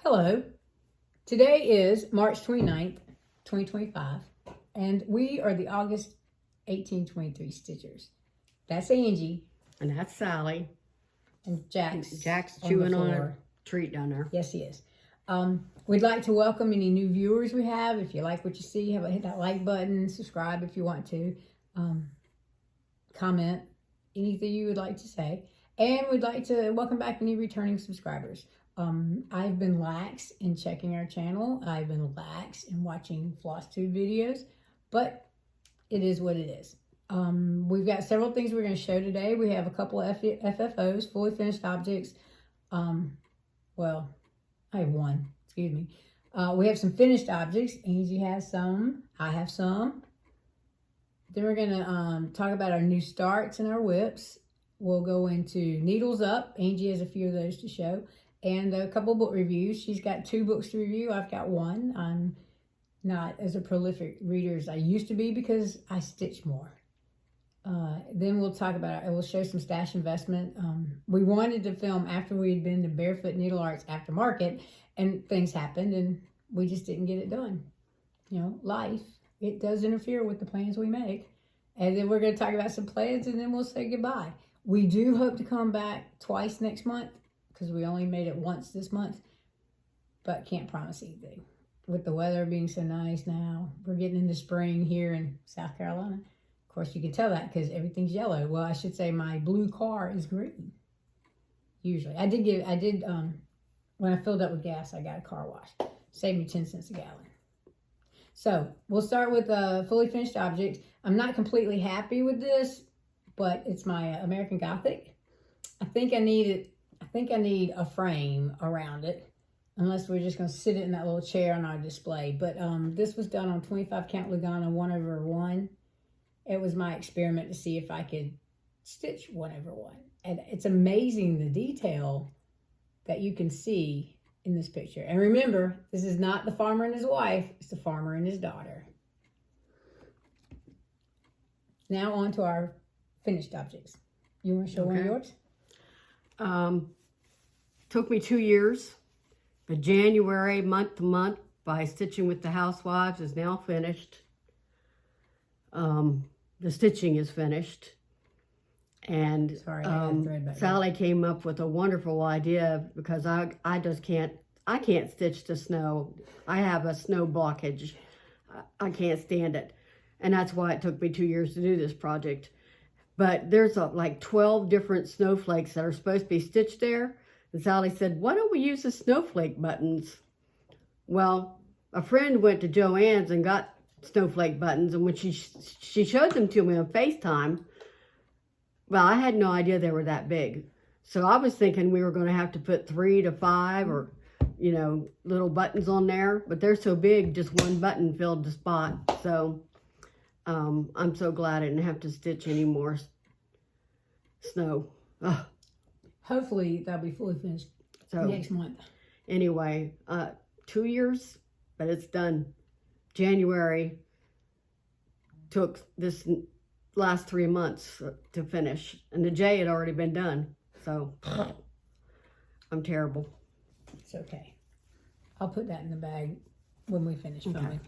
Hello, today is March 29th, 2025, and we are the August 1823 Stitchers. That's Angie. And that's Sally. And Jack's chewing on a treat down there. Yes, he is. We'd like to welcome any new viewers we have. If you like what you see, hit that like button, subscribe if you want to, comment anything you would like to say. And we'd like to welcome back any returning subscribers. I've been lax in checking our channel. I've been lax in watching Flosstube videos, but it is what it is. We've got several things we're going to show today. We have a couple of FFOs, fully finished objects. Well, I have one, excuse me. We have some finished objects. Angie has some, I have some. Then we're going to talk about our new starts and our whips. We'll go into needles up. Angie has a few of those to show. And a couple book reviews. She's got 2 books to review. I've got 1. I'm not as a prolific reader as I used to be because I stitch more. Then we'll talk about it. We'll show some stash investment. We wanted to film after we had been to Barefoot Needle Arts Aftermarket, and things happened, and we just didn't get it done. You know, life, it does interfere with the plans we make. And then we're going to talk about some plans, and then we'll say goodbye. We do hope to come back twice next month, because we only made it once this month, but can't promise anything. With the weather being so nice now, we're getting into spring here in South Carolina. Of course, you can tell that because everything's yellow. Well, I should say my blue car is green. Usually, I did. When I filled up with gas, I got a car wash. Saved me 10 cents a gallon. So we'll start with fully finished objects. I'm not completely happy with this, but it's my American Gothic. I think I need a frame around it, unless we're just going to sit it in that little chair on our display. But this was done on 25 count Lugana 1/1. It was my experiment to see if I could stitch 1/1. And it's amazing the detail that you can see in this picture. And remember, this is not the farmer and his wife, it's the farmer and his daughter. Now on to our finished objects. You want to show one of yours? Took me 2 years, but January, month to month, by Stitching with the Housewives is now finished. The stitching is finished. And Sally came up with a wonderful idea because I can't stitch the snow. I have a snow blockage. I can't stand it. And that's why it took me 2 years to do this project. But there's like 12 different snowflakes that are supposed to be stitched there. And Sally said, why don't we use the snowflake buttons? Well, a friend went to Joann's and got snowflake buttons. And when she showed them to me on FaceTime, well, I had no idea they were that big. So I was thinking we were going to have to put 3 to 5 or, you know, little buttons on there. But they're so big, just one button filled the spot. So I'm so glad I didn't have to stitch any more snow. Ugh. Hopefully that'll be fully finished next month. Anyway, 2 years, but it's done. January took this last 3 months to finish, and the J had already been done. So I'm terrible. It's okay. I'll put that in the bag when we finish filming. Okay.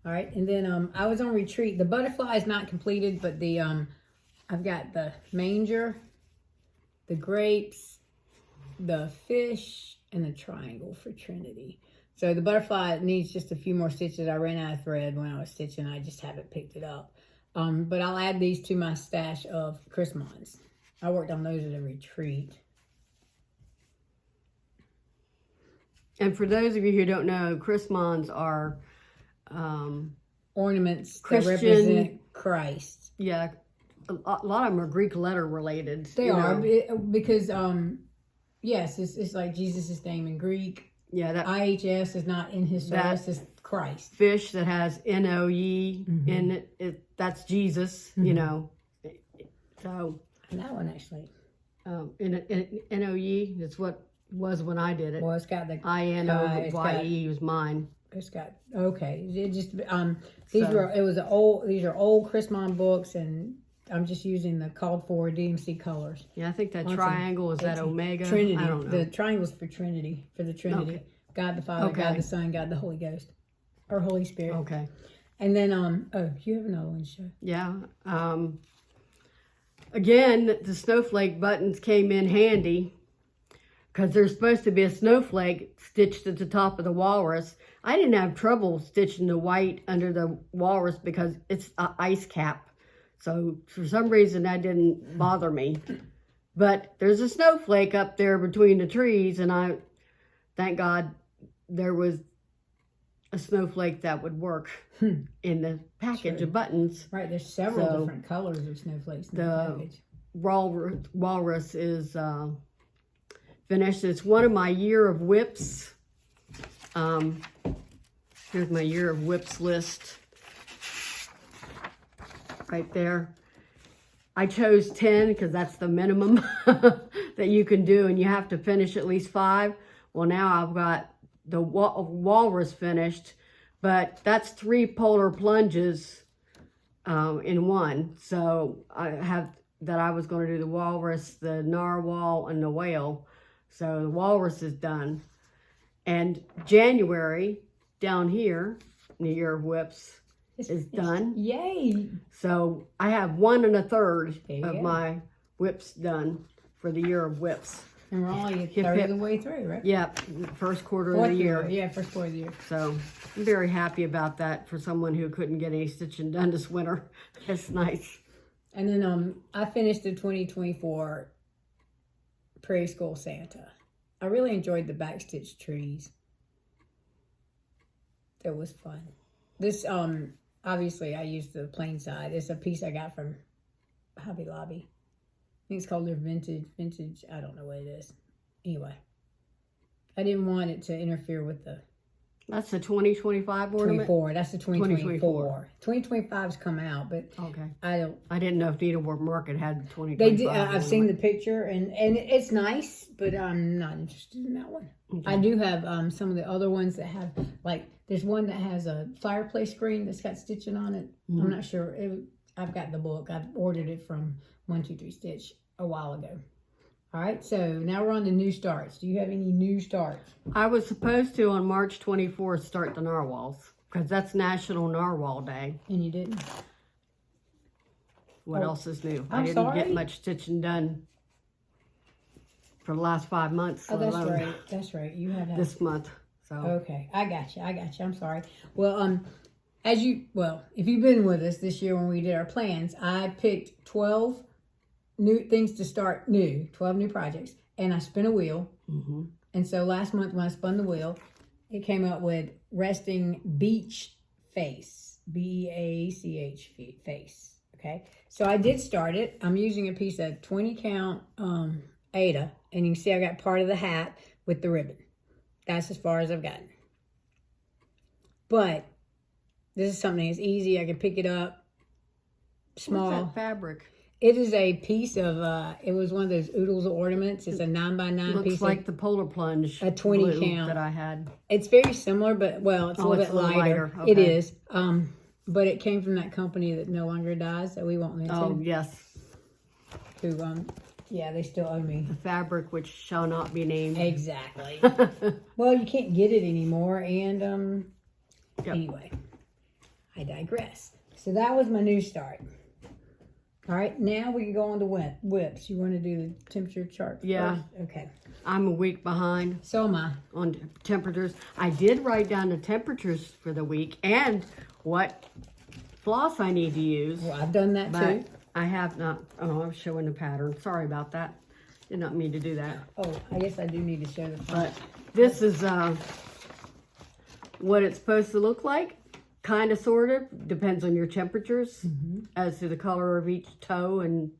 All right, and then I was on retreat. The butterfly is not completed, but the I've got the manger, the grapes, the fish, and the triangle for Trinity. So the butterfly needs just a few more stitches. I ran out of thread when I was stitching. I just haven't picked it up. But I'll add these to my stash of Chrismons. I worked on those at a retreat. And for those of you who don't know, Chrismons are ornaments Christian, that represent Christ. Yeah, a lot of them are Greek letter related. They are, because yes, it's like Jesus' name in Greek. Yeah, that IHS is not in his service. It's Christ. Fish that has NOE in it, that's Jesus. You know, so and that one actually. NOE. That's what was when I did it. Well, it's got the INOYE was mine. It's got it just these are old Chrismon books, and I'm just using the called for DMC colors. Yeah, I think that triangle is that Omega. Trinity. I don't know. The triangle's for Trinity, for the Trinity. Okay. God the Father, Okay. God the Son, God the Holy Ghost, or Holy Spirit. Okay. And then, oh, you have another one to show. Yeah. Again, the snowflake buttons came in handy because there's supposed to be a snowflake stitched at the top of the walrus. I didn't have trouble stitching the white under the walrus because it's an ice cap. So for some reason that didn't bother me. But there's a snowflake up there between the trees, and thank God there was a snowflake that would work in the package of buttons. Right, there's several different colors of snowflakes in the package. Walrus is finished. It's one of my year of whips. Here's my year of whips list. Right there. I chose 10 because that's the minimum that you can do, and you have to finish at least 5. Well, now I've got the walrus finished, but that's 3 polar plunges in one. So I have that I was going to do the walrus, the narwhal, and the whale. So the walrus is done. And January, down here, in the year of whips, is done. Yay! So I have 1 1/3 of my whips done for the year of whips. And we're only a third of the way through, right? Yep, first quarter of the year. Yeah, first quarter of the year. So I'm very happy about that for someone who couldn't get any stitching done this winter. It's nice. And then I finished the 2024 Prairie School Santa. I really enjoyed the backstitch trees. That was fun. This, obviously I used the plain side. It's a piece I got from Hobby Lobby. I think it's called their vintage, I don't know what it is. Anyway, I didn't want it to interfere with the... That's the 2025 ornament? 24, that's the 2024. 2025's come out, but okay. I didn't know if Needlework Market had 2025. They did. I've seen the picture, and it's nice, but I'm not interested in that one. Okay. I do have some of the other ones that have, like, there's one that has a fireplace screen that's got stitching on it. Mm-hmm. I'm not sure. I've got the book. I've ordered it from 123 Stitch a while ago. All right, so now we're on to new starts. Do you have any new starts? I was supposed to, on March 24th, start the narwhals, because that's National Narwhal Day. And you didn't? What else is new? I didn't get much stitching done for the last 5 months. Oh, that's right. That's right. You have this month. So okay, I got you. I'm sorry. Well, if you've been with us this year when we did our plans, I picked 12 new things to start 12 new projects, and I spin a wheel. Mm-hmm. And so last month when I spun the wheel, it came up with resting beach face, BEACH face. Okay, so I did start it. I'm using a piece of 20 count Ada, and you can see I got part of the hat with the ribbon. That's as far as I've gotten. But this is something that's easy. I can pick it up. Small. What's that fabric? It is a piece of, it was one of those oodles of ornaments. It's a 9x9 piece. Looks like the polar plunge. A 20 count. That I had. It's very similar, but, well, it's a little bit lighter. Okay. It is. But it came from that company that no longer dies, that we won't mention. Oh, yes. Who, yeah, they still owe me. The fabric which shall not be named. Exactly. Well, you can't get it anymore, and, yep. Anyway, I digress. So that was my new start. All right, now we can go on to whips. You want to do the temperature chart Yeah. first? Okay. I'm a week behind. So am I. On temperatures. I did write down the temperatures for the week and what floss I need to use. Well, I've done that too. I have not. Oh, I'm showing the pattern. Sorry about that. Did not mean to do that. Oh, I guess I do need to show the front. But this is what it's supposed to look like. Kind of, sort of. Depends on your temperatures as to the color of each toe and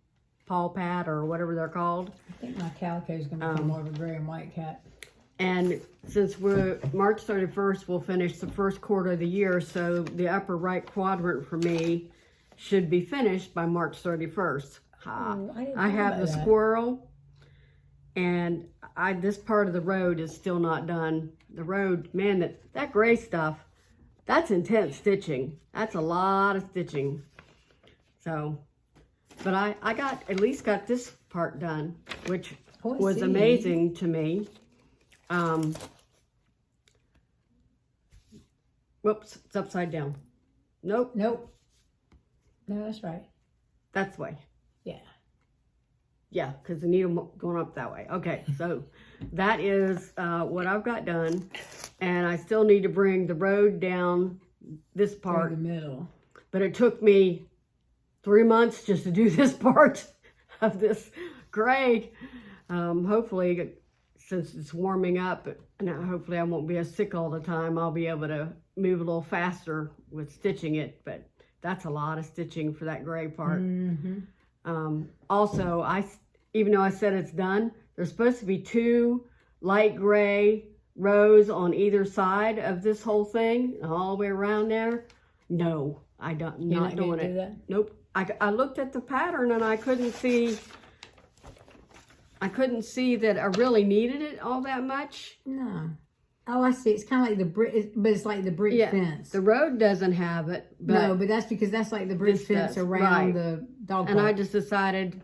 paw pad or whatever they're called. I think my calico is going to become more of a gray and white cat. And since we're March 31st, we'll finish the first quarter of the year. So the upper right quadrant for me should be finished by March 31st. I have the squirrel, and this part of the road is still not done. The road, man, that gray stuff, that's intense stitching. That's a lot of stitching. So, but I at least got this part done, which was amazing to me. Whoops, it's upside down. Nope. Nope. No, that's right. That's the way. Yeah. Yeah, because the needle going up that way. Okay, so that is what I've got done. And I still need to bring the road down this part. Through the middle. But it took me 3 months just to do this part of this grade. Hopefully, since it's warming up, now hopefully I won't be as sick all the time. I'll be able to move a little faster with stitching it, but that's a lot of stitching for that gray part. Also, even though I said it's done, there's supposed to be 2 light gray rows on either side of this whole thing, all the way around there. No, I'm not doing it. That? Nope. I looked at the pattern and I couldn't see that I really needed it all that much. No. Oh, I see. It's kind of like the brick, but it's like the brick fence. The road doesn't have it. But no, but that's because that's like the brick fence around the dog park. And I just decided,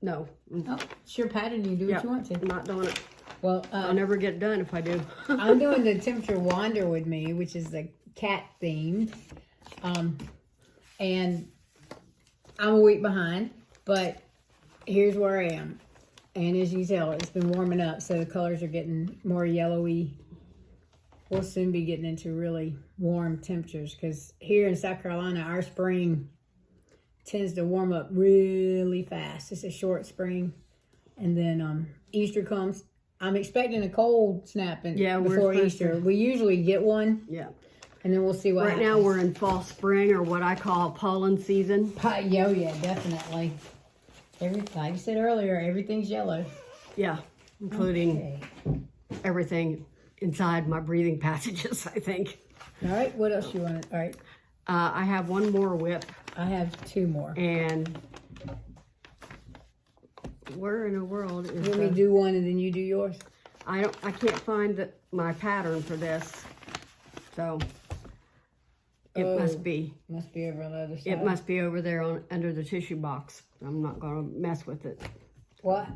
no. Oh, it's your pattern. You do what you want to. I'm not doing it. Well, I'll never get done if I do. I'm doing the Temperature Wander with me, which is the cat themed. And I'm a week behind, but here's where I am. And as you tell, it's been warming up, so the colors are getting more yellowy. We'll soon be getting into really warm temperatures, because here in South Carolina, our spring tends to warm up really fast. It's a short spring, and then Easter comes. I'm expecting a cold snap before Easter. We usually get one. Yeah. And then we'll see what happens. Right now we're in fall spring, or what I call pollen season. Yeah, definitely. Like I said earlier, everything's yellow. Yeah, including everything inside my breathing passages, I think. All right, what else you want? All right. I have one more whip. I have 2 more. And where in the world is Let me do one and then you do yours? I can't find my pattern for this. So it must be over on the other side. It must be over there under the tissue box. I'm not going to mess with it. Well,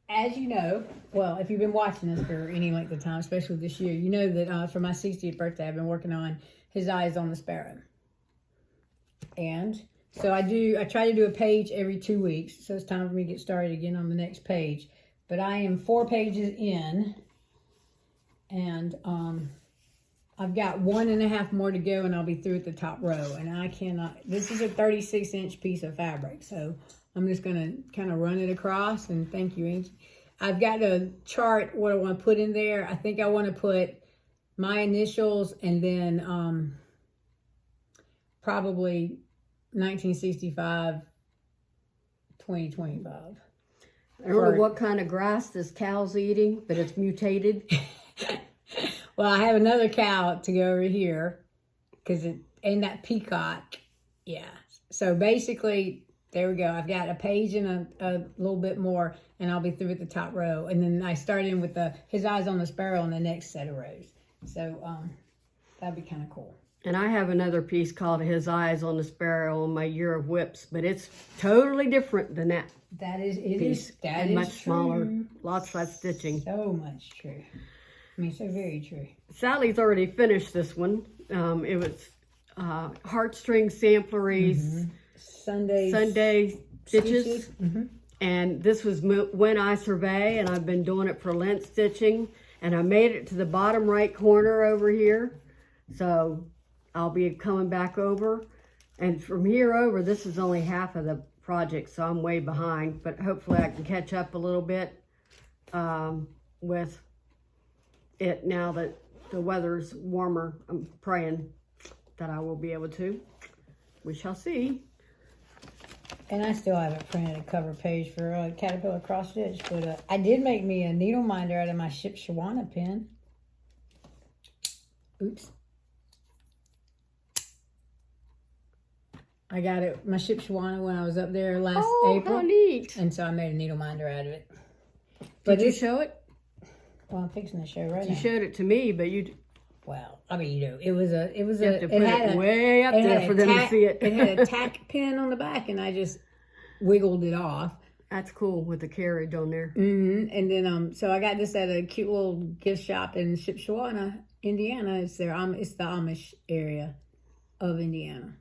as you know, well, if you've been watching this for any length of time, especially this year, you know that for my 60th birthday, I've been working on His Eyes on the Sparrow. And so I try to do a page every 2 weeks. So it's time for me to get started again on the next page. But I am 4 pages in, and I've got 1.5 more to go, and I'll be through at the top row. And I cannot, this is a 36-inch piece of fabric, so I'm just going to kind of run it across. And thank you, Angie. I've got to chart what I want to put in there. I think I want to put my initials and then probably 1965, 2025. I don't know what kind of grass this cow's eating, but it's mutated. Well, I have another cow to go over here and that peacock. Yeah. So basically, there we go. I've got a page and a little bit more, and I'll be through at the top row. And then I start in with His Eyes on the Sparrow on the next set of rows. So that'd be kind of cool. And I have another piece called His Eyes on the Sparrow on my Year of Whips, but it's totally different than that. That is, it piece. is, that and is much true. Smaller, lots less stitching. So much true. I mean, so very true. Sally's already finished this one. It was heartstring sampleries, Sunday stitches. And this was when I survey, and I've been doing it for lint stitching. And I made it to the bottom right corner over here. So I'll be coming back over. And from here over, this is only half of the project, so I'm way behind. But hopefully I can catch up a little bit with it now that the weather's warmer. I'm praying that I will be able to. We shall see. And I still haven't printed a cover page for Caterpillar Cross Stitch, but I did make me a needle minder out of my Shipshawana pen. Oops. I got it, my Shipshawana, when I was up there last April. Oh, how neat. And so I made a needle minder out of it. But did you show it? Well, I'm fixing to show right now. You showed it to me, but you... Well, I mean, you know, it was a, you have to put it way up there for them to see it. It had a tack pin on the back, and I just wiggled it off. That's cool with the carriage on there. And then, so I got this at a cute little gift shop in Shipshawana, Indiana. It's the Amish area of Indiana.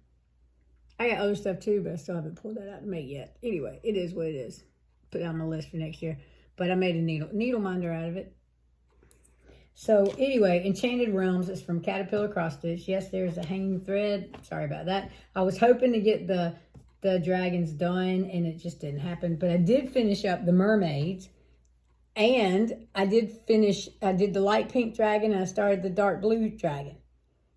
I got other stuff too, but I still haven't pulled that out to make yet. Anyway, it is what it is. Put it on my list for next year. But I made a needle minder out of it. So anyway, Enchanted Realms is from Caterpillar Cross Stitch. Yes, there's a hanging thread. Sorry about that. I was hoping to get the dragons done, and it just didn't happen. But I did finish up the mermaids, and I did the light pink dragon, and I started the dark blue dragon.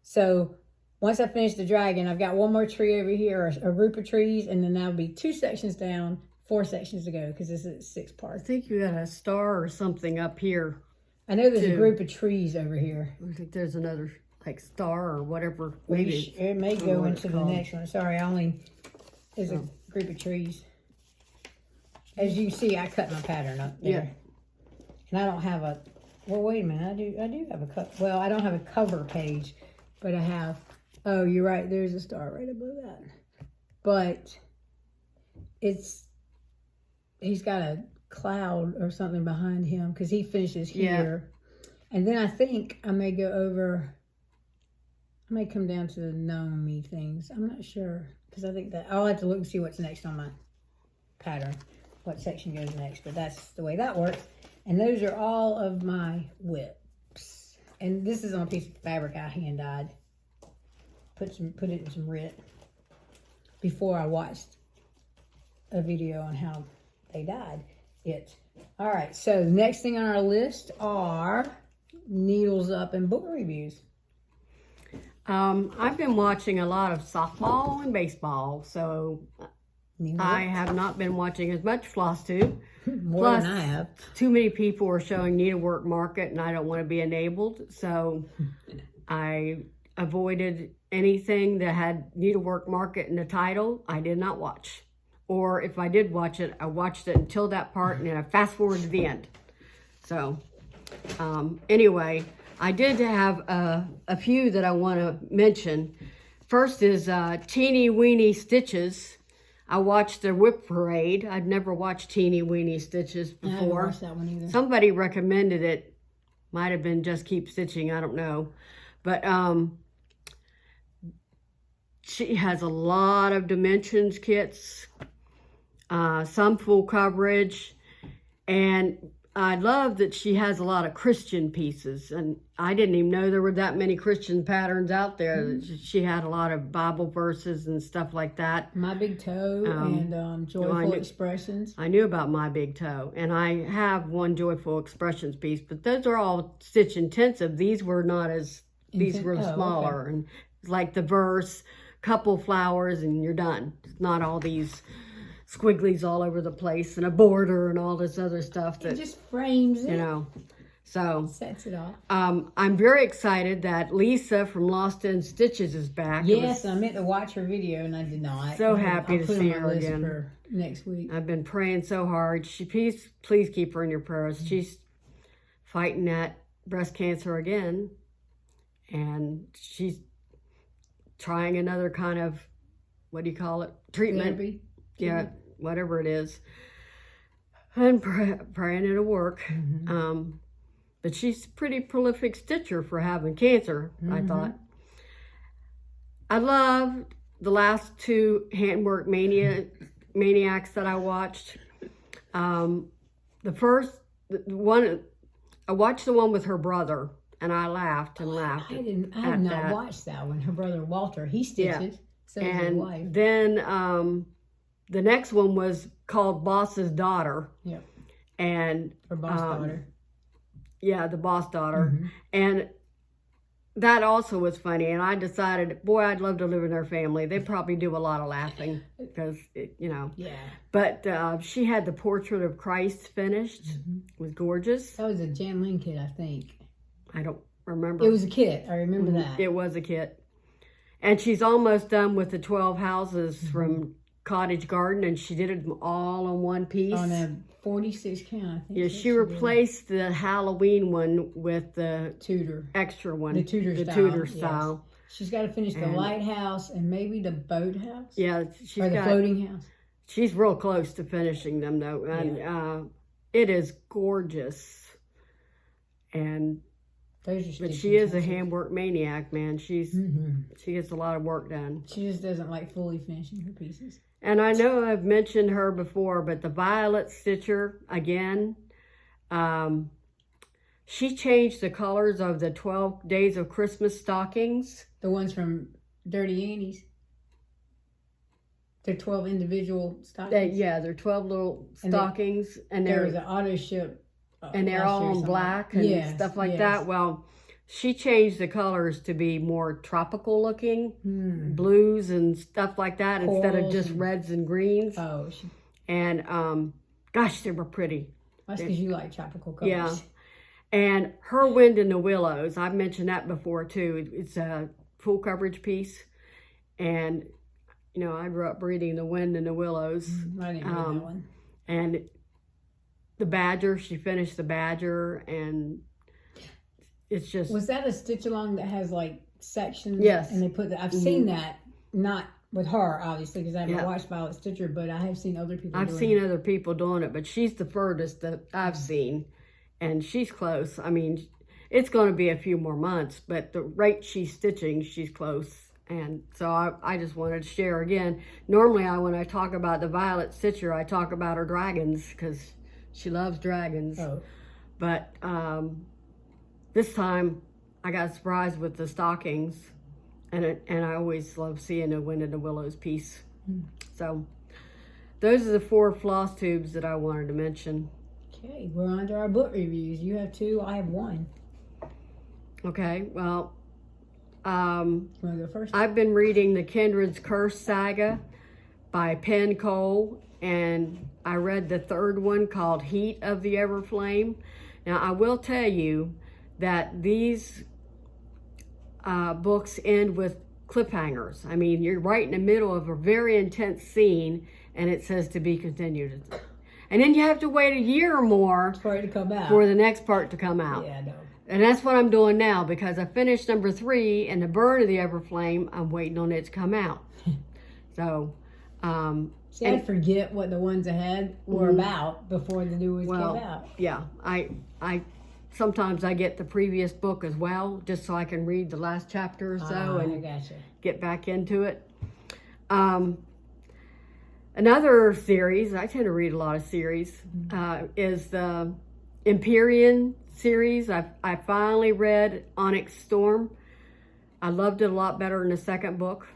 So once I finish the dragon, I've got one more tree over here, or a group of trees, and then that'll be 2 sections down, 4 sections to go, because this is 6 parts. I think you got a star or something up here. I know there's a group of trees over here. I think there's another, like, star or whatever. Maybe it may go into the next one. Sorry, there's a group of trees. As you see, I cut my pattern up there. Yeah. And I don't have well, wait a minute. I do have I don't have a cover page, but I have, oh, you're right. There's a star right above that. But he's got a cloud or something behind him because he finishes here. And then I think I may go over, I may come down to the gnome-y things. I'm not sure because I think that I'll have to look and see what's next on my pattern, what section goes next, but that's the way that works. And those are all of my whips. And this is on a piece of fabric I hand dyed. Put it in some RIT before I watched a video on how they dyed it. All right, so the next thing on our list are needles up and book reviews. I've been watching a lot of softball and baseball, so I have not been watching as much Flosstube. More than I have. Too many people are showing Needlework Market, and I don't want to be enabled, so I avoided anything that had Needlework Market in the title. I did not watch. Or if I did watch it, I watched it until that part, and then I fast forward to the end. So, anyway, I did have a few that I want to mention. First is Teeny Weeny Stitches. I watched their whip parade. I'd never watched Teeny Weeny Stitches before. I haven't watched that one either. Somebody recommended it. Might have been Just Keep Stitching. I don't know. But she has a lot of dimensions kits. Some full coverage, and I love that she has a lot of Christian pieces, and I didn't even know there were that many Christian patterns out there. Mm-hmm. She had a lot of Bible verses and stuff like that. My Big Toe and Joyful Expressions. I knew about My Big Toe, and I have one Joyful Expressions piece, but those are all stitch intensive. These were not as, these were smaller, and like the verse, couple flowers, and you're done. It's not all these squigglies all over the place and a border and all this other stuff that it just frames it, you know. So sets it off. I'm very excited that Lisa from Lost in Stitches is back. Yes, I meant to watch her video and I did not. So happy to see her again for next week. I've been praying so hard. Please keep her in your prayers. Mm-hmm. She's fighting that breast cancer again, and she's trying another kind of, what do you call it? Treatment. Therapy. Yeah, whatever it is. And praying it'll work. Mm-hmm. But she's a pretty prolific stitcher for having cancer, mm-hmm. I thought. I love the last 2 Handwork Maniacs that I watched. The first one, I watched the one with her brother, and I laughed and laughed. I have not watched that one. Her brother Walter, he stitches. Yeah. So does his wife. Then the next one was called Boss's Daughter. Yep. And her boss daughter. Yeah, the boss daughter. Mm-hmm. And that also was funny. And I decided, boy, I'd love to live in their family. They probably do a lot of laughing because, you know. Yeah. But she had the Portrait of Christ finished. Mm-hmm. It was gorgeous. That was a Jan Lynn kit, I think. I don't remember. It was a kit. I remember mm-hmm. that. It was a kit. And she's almost done with the 12 houses mm-hmm. from Cottage Garden, and she did them all on one piece. On a 46 count, I think. Yeah, she replaced the Halloween one with the Tudor extra one. The Tudor style. Yes. She's got to finish the lighthouse and maybe the boathouse. Yeah, or the floating house. She's real close to finishing them though, and it is gorgeous. And Those are but she is a handwork maniac, man. She gets a lot of work done. She just doesn't like fully finishing her pieces. And I know I've mentioned her before, but the Violet Stitcher, again, she changed the colors of the 12 Days of Christmas stockings. The ones from Dirty Annie's. They're 12 individual stockings. They're 12 little stockings. And there was an auto ship. And they're all in black and stuff like that. Well, she changed the colors to be more tropical looking, blues and stuff like that, corals instead of just reds and greens. Oh. And, gosh, they were pretty. That's because you like tropical colors. Yeah. And her Wind in the Willows, I've mentioned that before too. It's a full coverage piece. And, you know, I grew up reading The Wind in the Willows. I didn't read that one. And the Badger, she finished the Badger, and it's just... Was that a stitch along that has like sections? Yes. And they put that, I've seen that, not with her obviously, because I haven't watched Violet Stitcher, but I have seen other people I've seen other people doing it, but she's the furthest that I've seen, and she's close. I mean, it's going to be a few more months, but the rate she's stitching, she's close. And so I just wanted to share again. Normally, when I talk about the Violet Stitcher, I talk about her dragons, because she loves dragons. Oh. But this time, I got surprised with the stockings. And I always love seeing a Wind in the Willows piece. So those are the 4 floss tubes that I wanted to mention. Okay, we're on to our book reviews. You have 2, I have 1. Okay, well, you want to go first? I've been reading the Kindred's Curse saga by Penn, and I read the 3rd one called Heat of the Everflame. Now, I will tell you that these books end with cliffhangers. I mean, you're right in the middle of a very intense scene, and it says to be continued. And then you have to wait a year or more for it to come out, for the next part to come out. Yeah, I know. And that's what I'm doing now, because I finished number 3, and the Burn of the Everflame, I'm waiting on it to come out. So, see, I forget what the ones ahead were about before the new ones came out. Yeah, I sometimes I get the previous book as well, just so I can read the last chapter or so and get back into it. Another series, I tend to read a lot of series, is the Empyrean series. I finally read Onyx Storm. I loved it a lot better than the second book.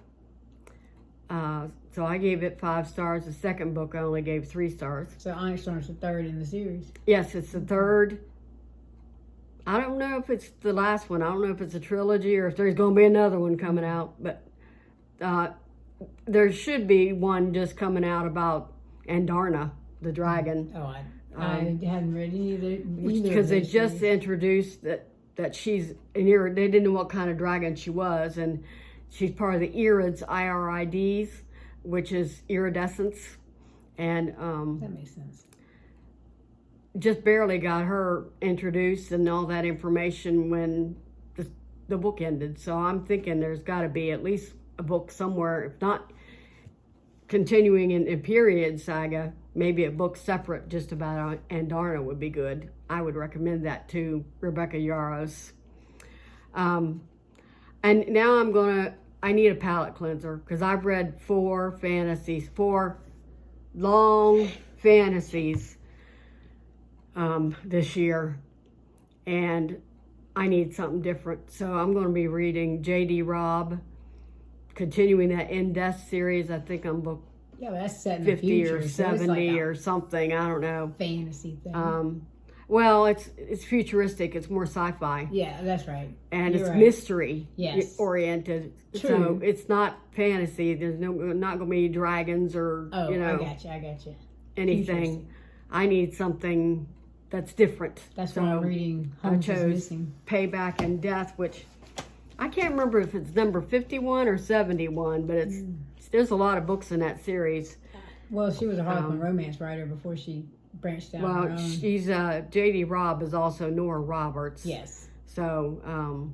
So I gave it 5 stars. The second book I only gave 3 stars. So Onyx Storm's the 3rd in the series. Yes, it's the 3rd. I don't know if it's the last one. I don't know if it's a trilogy or if there's going to be another one coming out. But there should be one just coming out about Andarna, the dragon. Oh, I hadn't read either. Because they just introduced that she's an Irid. They didn't know what kind of dragon she was. And she's part of the Irids, IRIDs, which is iridescence. And that makes sense. Just barely got her introduced and all that information when the book ended. So I'm thinking there's got to be at least a book somewhere, if not continuing in Empyrean saga, maybe a book separate just about Andarna would be good. I would recommend that to Rebecca Yarros. And now I need a palate cleanser, because I've read 4 long fantasies this year, and I need something different. So I'm going to be reading J.D. Robb, continuing that In-Death series. I think I'm book that's set in 50 the future, or 70 or something. I don't know. Fantasy thing. Well, it's futuristic. It's more sci-fi. Yeah, that's right. And it's mystery oriented. True. So it's not fantasy. There's not going to be dragons or I got you. Anything. I need something that's different. That's why I'm reading Holmes is Missing. Payback and Death, which I can't remember if it's number 51 or 71, but there's a lot of books in that series. Well, she was a Harlequin romance writer before she branched out on her own. She's J.D. Robb is also Nora Roberts. Yes. So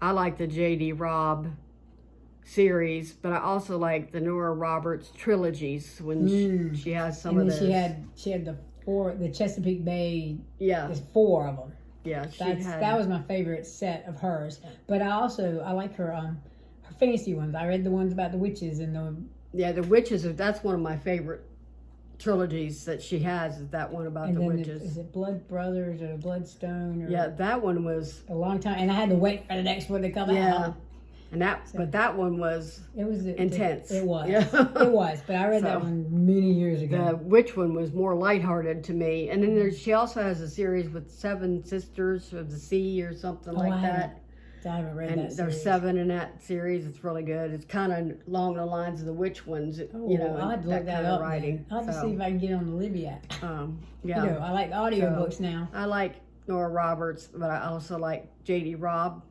I like the J.D. Robb series, but I also like the Nora Roberts trilogies when she has some of those. She had the Chesapeake Bay. Yeah. There's 4 of them. Yeah, that was my favorite set of hers. But I like her fantasy ones. I read the ones about the witches and the witches. That's one of my favorite trilogies that she has. Is that one about the witches? Is it Blood Brothers or Bloodstone? Or yeah, that one was a long time, and I had to wait for the next one to come out. Yeah, and but that one was intense. It was. Yeah. It was. But I read that one many years ago. The witch one was more lighthearted to me, and then she also has a series with 7 Sisters of the Sea or something like that. I haven't read that series. There's 7 in that series. It's really good. It's kind of along the lines of the witch ones, I'll have to look that up. Writing. I'll have to see if I can get on the Libby app. Yeah. I like audiobooks now. I like Nora Roberts, but I also like J.D. Robb.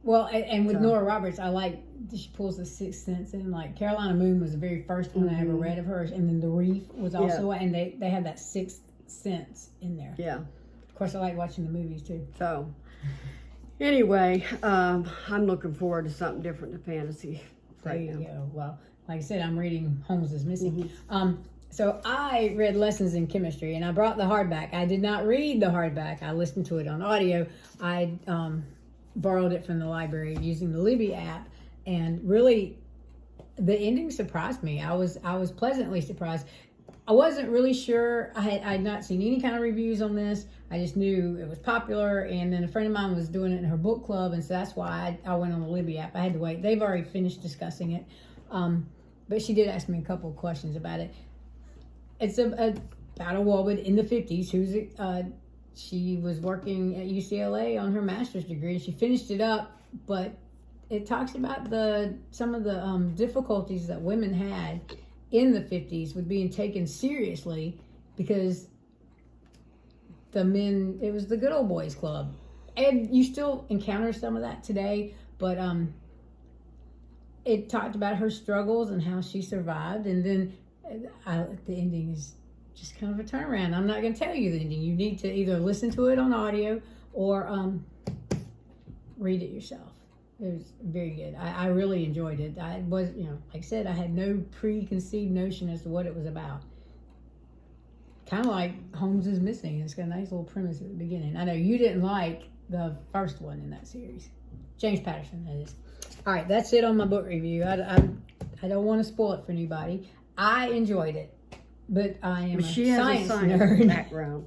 Well, and with Nora Roberts, I like she pulls the Sixth Sense in. Like Carolina Moon was the very first one I ever read of hers, and then The Reef was also, and they had that Sixth Sense in there. Yeah. Of course, I like watching the movies too. So. Anyway, I'm looking forward to something different to fantasy. There you go. Well, like I said, I'm reading Holmes is Missing. So I read Lessons in Chemistry, and I brought the hardback. I did not read the hardback. I listened to it on audio. I borrowed it from the library using the Libby app, and really, the ending surprised me. I was pleasantly surprised. I wasn't really sure. I had not seen any kind of reviews on this. I just knew it was popular, and then a friend of mine was doing it in her book club, and so that's why I went on the Libby app. I had to wait. They've already finished discussing it, but she did ask me a couple of questions about it. It's about a woman in the 50s who's she was working at UCLA on her master's degree, and she finished it up, but it talks about some of the difficulties that women had in the 50s with being taken seriously because the men, it was the good old boys club. And you still encounter some of that today, but it talked about her struggles and how she survived. And then the ending is just kind of a turnaround. I'm not going to tell you the ending. You need to either listen to it on audio or read it yourself. It was very good. I really enjoyed it. I was, like I said, I had no preconceived notion as to what it was about. Kind of like Holmes is Missing. It's got a nice little premise at the beginning. I know you didn't like the first one in that series. James Patterson, that is. All right, that's it on my book review. I don't want to spoil it for anybody. I enjoyed it, but I am she a has science a science nerd. background.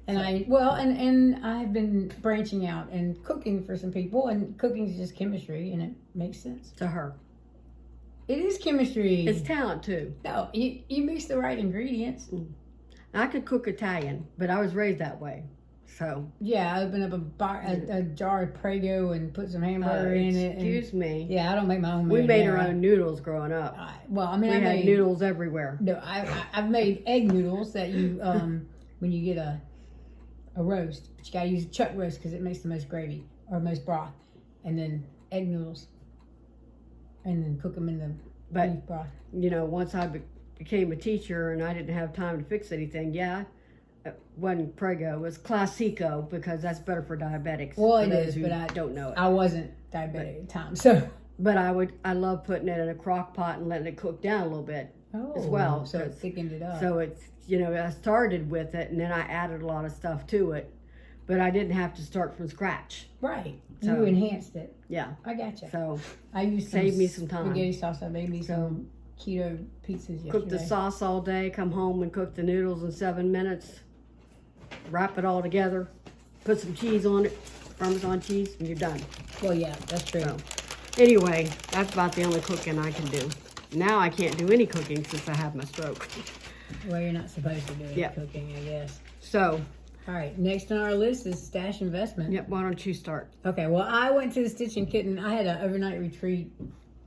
And and I've been branching out and cooking for some people, and cooking is just chemistry, and it makes sense to her. It is chemistry. It's talent too. No, you mix the right ingredients. I could cook Italian, but I was raised that way. So yeah, I opened up a jar of Prego and put some hamburger in it. Excuse me. Yeah, I don't make my own. We made our own noodles growing up. I had noodles everywhere. No, I've made egg noodles that you when you get a roast, but you gotta use a chuck roast because it makes the most gravy or most broth, and then egg noodles, and then cook them in the beef broth. Once I became a teacher and I didn't have time to fix anything, it wasn't Prego, it was Classico because that's better for diabetics. Well, it is, but I don't know it. I wasn't diabetic at the time, so. But I love putting it in a crock pot and letting it cook down a little bit as well. So it thickened it up. So it's, I started with it and then I added a lot of stuff to it, but I didn't have to start from scratch. Right. So, you enhanced it. Yeah. I gotcha. So I used saved me some time. Spaghetti sauce. I made me some keto pizzas yesterday. Cook the sauce all day, come home and cook the noodles in 7 minutes, wrap it all together, put some cheese on it, Parmesan cheese, and you're done. Well, yeah, that's true. So, anyway, that's about the only cooking I can do. Now I can't do any cooking since I have my stroke. Well, you're not supposed to do any cooking, I guess. So. All right, next on our list is Stash Investment. Yep, why don't you start? Okay, well, I went to the Stitch and Kitten. I had an overnight retreat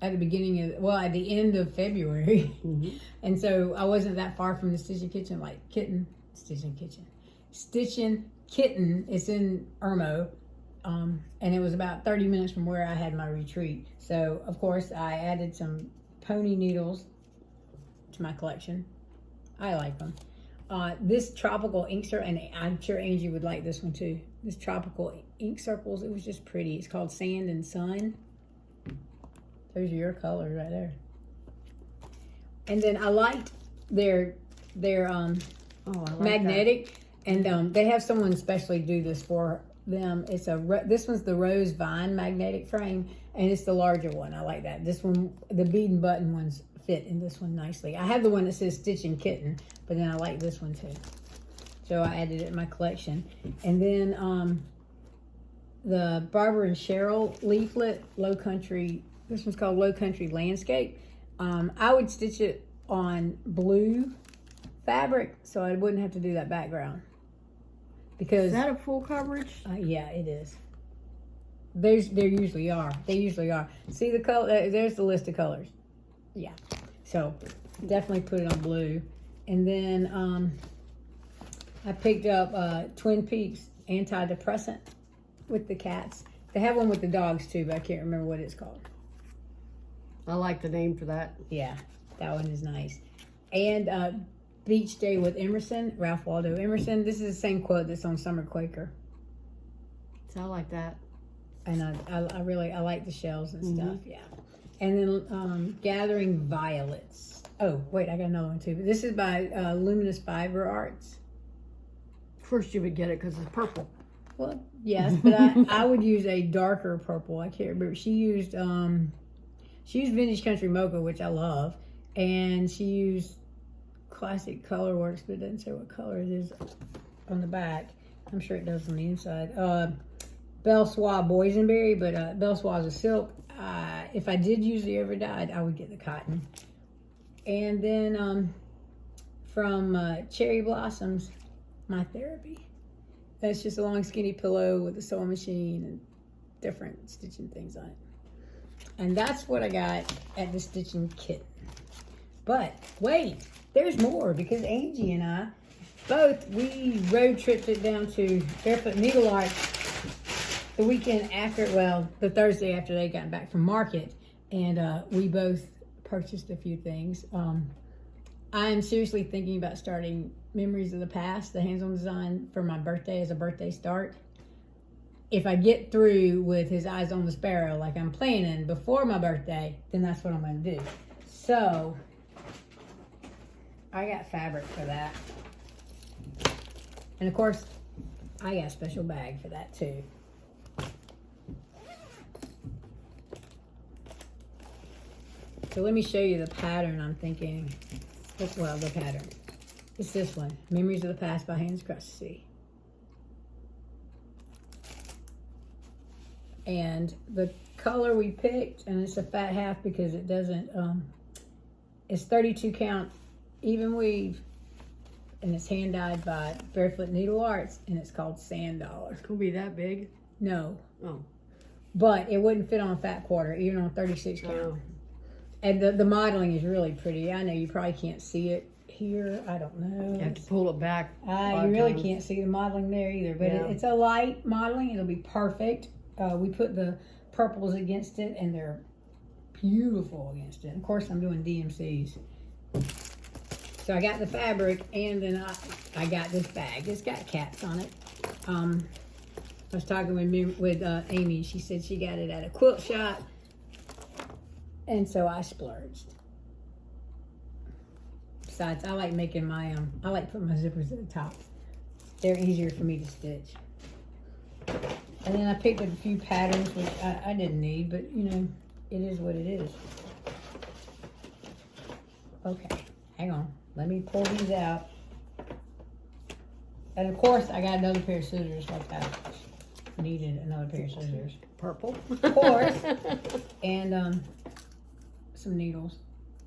at the end of February. And so I wasn't that far from the Stitch and Kitchen, Stitch and Kitten. It's in Irmo. And it was about 30 minutes from where I had my retreat. So, of course, I added some pony needles to my collection. I like them. This tropical ink circle, and I'm sure Angie would like this one too. This tropical ink circles, it was just pretty. It's called Sand and Sun. Those are your colors right there. And then I liked their magnetic, and they have someone specially do this for them. This one's the rose vine magnetic frame, and it's the larger one. I like that. This one, the bead and button ones fit in this one nicely. I have the one that says Stitch and Kitten, but then I like this one too. So I added it in my collection. And then the Barbara and Cheryl leaflet, Low Country. This one's called Low Country Landscape. I would stitch it on blue fabric so I wouldn't have to do that background. Because is that a full coverage? Yeah, it is. There usually are. They usually are. See the color? There's the list of colors. Yeah. So definitely put it on blue. And then I picked up Twin Peaks antidepressant with the cats. They have one with the dogs too, but I can't remember what it's called. I like the name for that. Yeah, that one is nice. And Beach Day with Emerson, Ralph Waldo Emerson. This is the same quote that's on Summer Quaker. So I like that. And I like the shells and stuff, yeah. And then Gathering Violets. Oh, wait, I got another one too. But this is by Luminous Fiber Arts. First you would get it because it's purple. Well, yes, but I would use a darker purple. I can't remember. She used Vintage Country Mocha, which I love. And she used Classic Color Works, but it doesn't say what color it is on the back. I'm sure it does on the inside. Belle Soie Boysenberry, but Belle Soie is a silk. If I did use the ever dyed, I would get the cotton. And then from Cherry Blossoms, My Therapy. That's just a long skinny pillow with a sewing machine and different stitching things on it. And that's what I got at the stitching kit. But wait, there's more, because Angie and I we road tripped it down to Barefoot Needle Art the weekend after, well, the Thursday after they got back from market, and we both purchased a few things. I'm seriously thinking about starting Memories of the Past, the hands-on design for my birthday as a birthday start. If I get through with His Eyes on the Sparrow like I'm planning before my birthday, then that's what I'm going to do. So I got fabric for that. And of course, I got a special bag for that too. So let me show you the pattern I'm thinking. Well, the pattern. It's this one, Memories of the Past by Hands Across the Sea. And the color we picked, and it's a fat half because it doesn't, it's 32 count even weave, and it's hand dyed by Barefoot Needle Arts, and it's called Sand Dollar. It's gonna be that big? No. Oh. But it wouldn't fit on a fat quarter, even on 36 count. Oh. And the modeling is really pretty. I know you probably can't see it here. I don't know. You have to pull it back. You really can't see the modeling there either. But yeah, it's a light modeling. It'll be perfect. We put the purples against it, and they're beautiful against it. Of course, I'm doing DMCs. So I got the fabric, and then I got this bag. It's got cats on it. I was talking with Amy. She said she got it at a quilt shop. And so I splurged. Besides, I like making my, I like putting my zippers at the top. They're easier for me to stitch. And then I picked up a few patterns, which I didn't need, but you know, it is what it is. Okay, hang on. Let me pull these out. And of course, I got another pair of scissors like that. Needed another pair of scissors. Purple. Of course. And, some needles.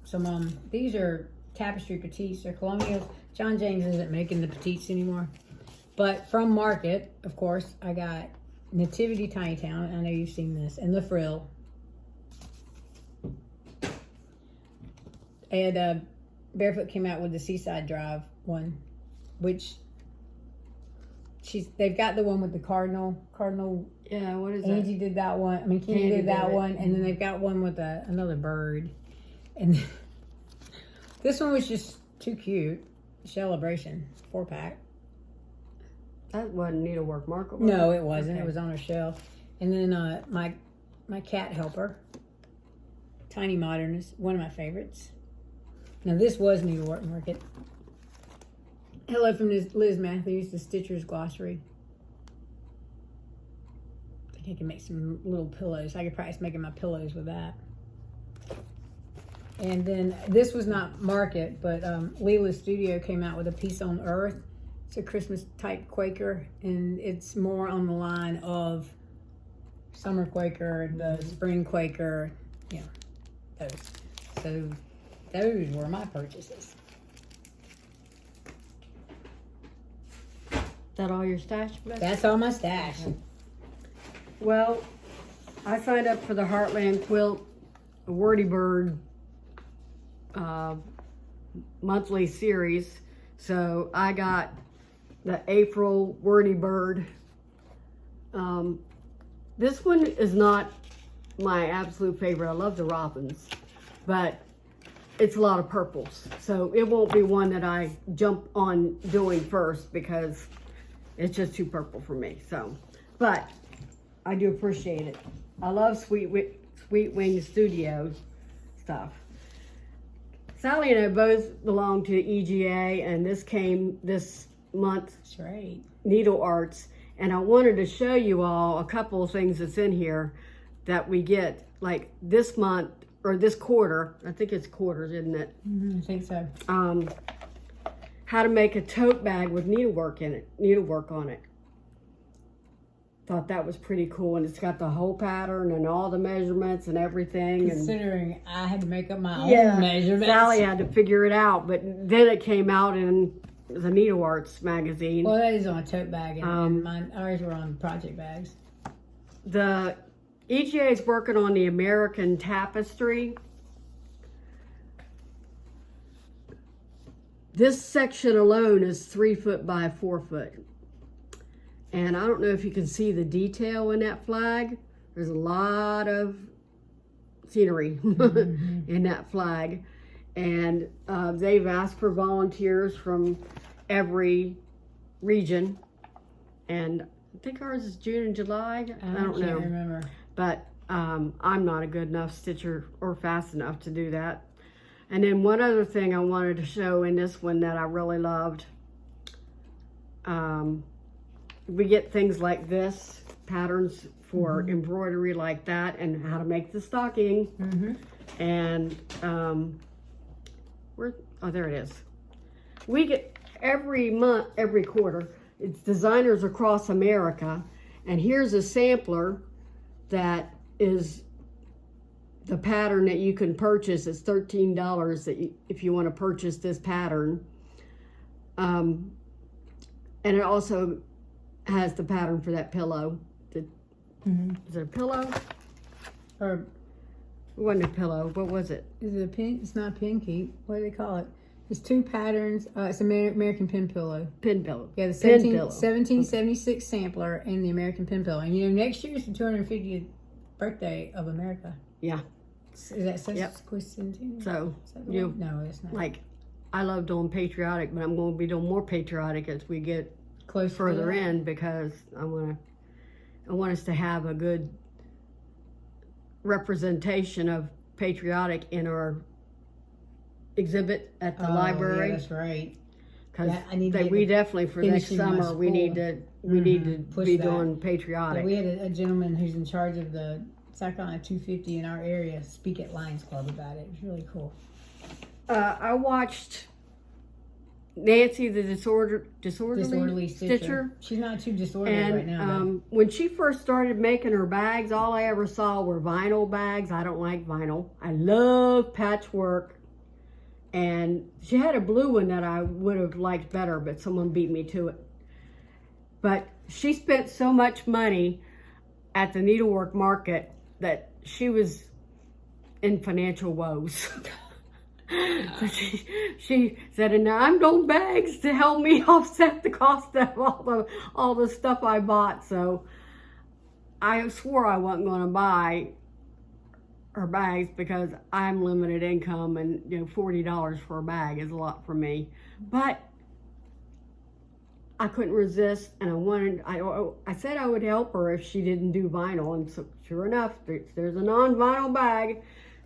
Some these are tapestry petites. They're colonials. John James isn't making the petites anymore. But from market, of course, I got Nativity Tiny Town. I know you've seen this. And the frill. And Barefoot came out with the Seaside Drive one, which they've got the one with the cardinal. Yeah, what is Angie did that one. I mean, Kenny did that one, and then they've got one with another bird. And this one was just too cute. Celebration 4-pack. That wasn't needlework marker. No, it wasn't. Okay. It was on her shelf. And then my cat helper, Tiny Modernist, one of my favorites. Now this was needlework market. Hello from Liz Matthews, the Stitcher's Glossary. think I can make some little pillows. I could practice making my pillows with that. And then this was not market, but Leela's Studio came out with a piece on Earth. It's a Christmas type Quaker, and it's more on the line of summer Quaker, the spring Quaker, those. So those were my purchases. Is that all your stash? That's all my stash. Well, I signed up for the Heartland Quilt Wordy Bird monthly series, so I got the April Wordy Bird. This one is not my absolute favorite. I love the robins, but it's a lot of purples, so it won't be one that I jump on doing first because it's just too purple for me. So, but I do appreciate it. I love Sweet Wing Studios stuff. Sally and I both belong to EGA, and this came this month. That's right. Needle Arts, and I wanted to show you all a couple of things that's in here that we get like this month or this quarter. I think it's quarters, isn't it? I think so. How to make a tote bag with needlework on it. Thought that was pretty cool, and it's got the whole pattern and all the measurements and everything. Considering I had to make up my own measurements. Sally had to figure it out, but then it came out in the Needle Arts magazine. Well, that is on a tote bag, and ours were on project bags. The EGA is working on the American tapestry. This section alone is 3 foot by 4 foot. And I don't know if you can see the detail in that flag. There's a lot of scenery in that flag. And they've asked for volunteers from every region. And I think ours is June and July. I don't know. Remember. But I'm not a good enough stitcher or fast enough to do that. And then one other thing I wanted to show in this one that I really loved. We get things like this, patterns for embroidery like that, and how to make the stocking. And there it is. We get every month, every quarter, it's designers across America, and here's a sampler that is the pattern that you can purchase. It's $13 if you want to purchase this pattern. And it also has the pattern for that pillow. Is it a pillow? Or it wasn't a pillow. What was it? Is it a pin? It's not a pin keep. What do they call it? There's two patterns. It's American Pin Pillow. Pin pillow. Yeah, the 1776 sampler and the American Pin Pillow. And next year is the 250th birthday of America. Yeah. Is that sesquicentennial? So, no, it's not. Like, I love doing patriotic, but I'm going to be doing more patriotic as we get close further in, because I want us to have a good representation of patriotic in our exhibit at the library. Yeah, that's right. Because we definitely for next summer we need to be doing patriotic. Yeah, we had a gentleman who's in charge of the South Carolina 250 in our area speak at Lions Club about it. It was really cool. I watched Nancy, the disorderly stitcher. She's not too disorderly right now. When she first started making her bags, all I ever saw were vinyl bags. I don't like vinyl. I love patchwork. And she had a blue one that I would have liked better, but someone beat me to it. But she spent so much money at the needlework market that she was in financial woes. So she said, and now I'm doing bags to help me offset the cost of all the stuff I bought. So I swore I wasn't going to buy her bags because I'm limited income, and $40 for a bag is a lot for me. But I couldn't resist, and I said I would help her if she didn't do vinyl, and so sure enough, there's a non-vinyl bag.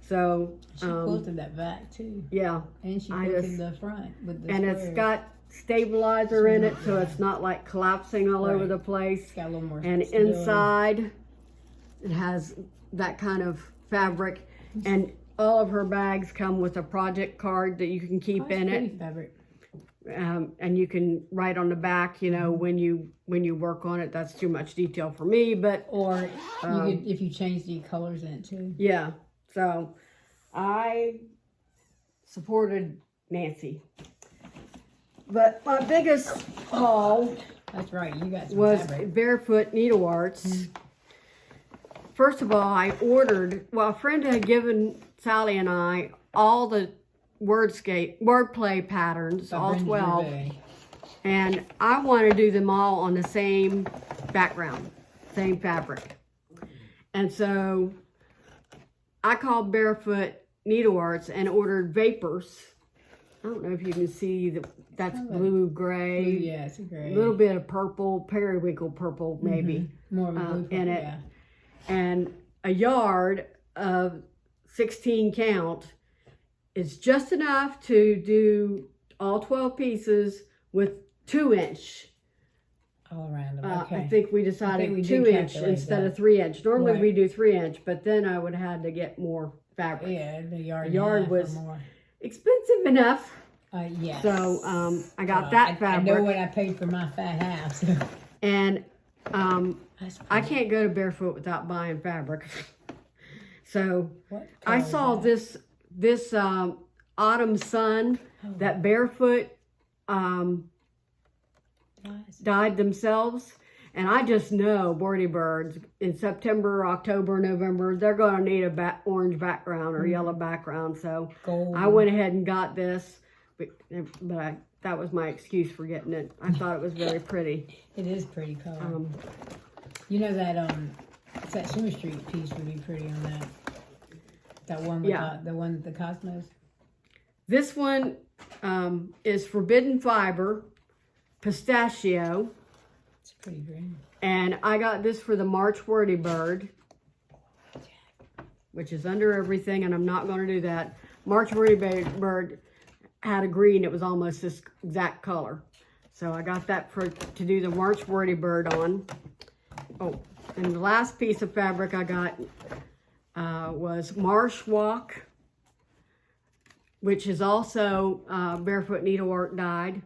So she quilted that back too. Yeah, and she quilted the front with the squares. It's got stabilizer in it, so it's not like collapsing all over the place. It's got a little more and stability. Inside It has that kind of fabric, and all of her bags come with a project card that you can keep in it. Fabric. And you can write on the back, you know, when you work on it. That's too much detail for me, but or you could, if you change the colors in it too. Yeah. So I supported Nancy, but my biggest haul. That's right. You got some was fabric. Barefoot Needle Arts. First of all, I ordered. Well, a friend had given Sally and I all the wordplay patterns, all 12, and I want to do them all on the same background, same fabric. And so I called Barefoot Needle Arts and ordered Vapors. I don't know if you can see that's blue gray. Blue, yeah, it's a gray. A little bit of purple, periwinkle purple maybe. More of a blue purple, in it. Yeah. And a yard of 16 count is just enough to do all 12 pieces with 2-inch. All around them. Okay. I think we decided 2-inch instead of 3-inch. Normally we do 3-inch, but then I would have had to get more fabric. Yeah, the yard. The yard was more expensive enough. Yes. So I got that fabric. I know what I paid for my fat house. And I can't go to Barefoot without buying fabric. So I saw this Autumn Sun that Barefoot dyed themselves, and I just know Bordy Birds in September, October, November, they're going to need a orange background or yellow background. So I went ahead and got this, but that was my excuse for getting it. I thought it was very pretty. It is pretty color. You know that that Summer Street piece would be pretty on that. That one with the Cosmos. This one is Forbidden Fiber, Pistachio. It's pretty green. And I got this for the March Wordy Bird, which is under everything, and I'm not going to do that. March Wordy Bird had a green. It was almost this exact color. So I got that to do the March Wordy Bird on. Oh, and the last piece of fabric I got was Marsh Walk, which is also Barefoot Needlework dyed.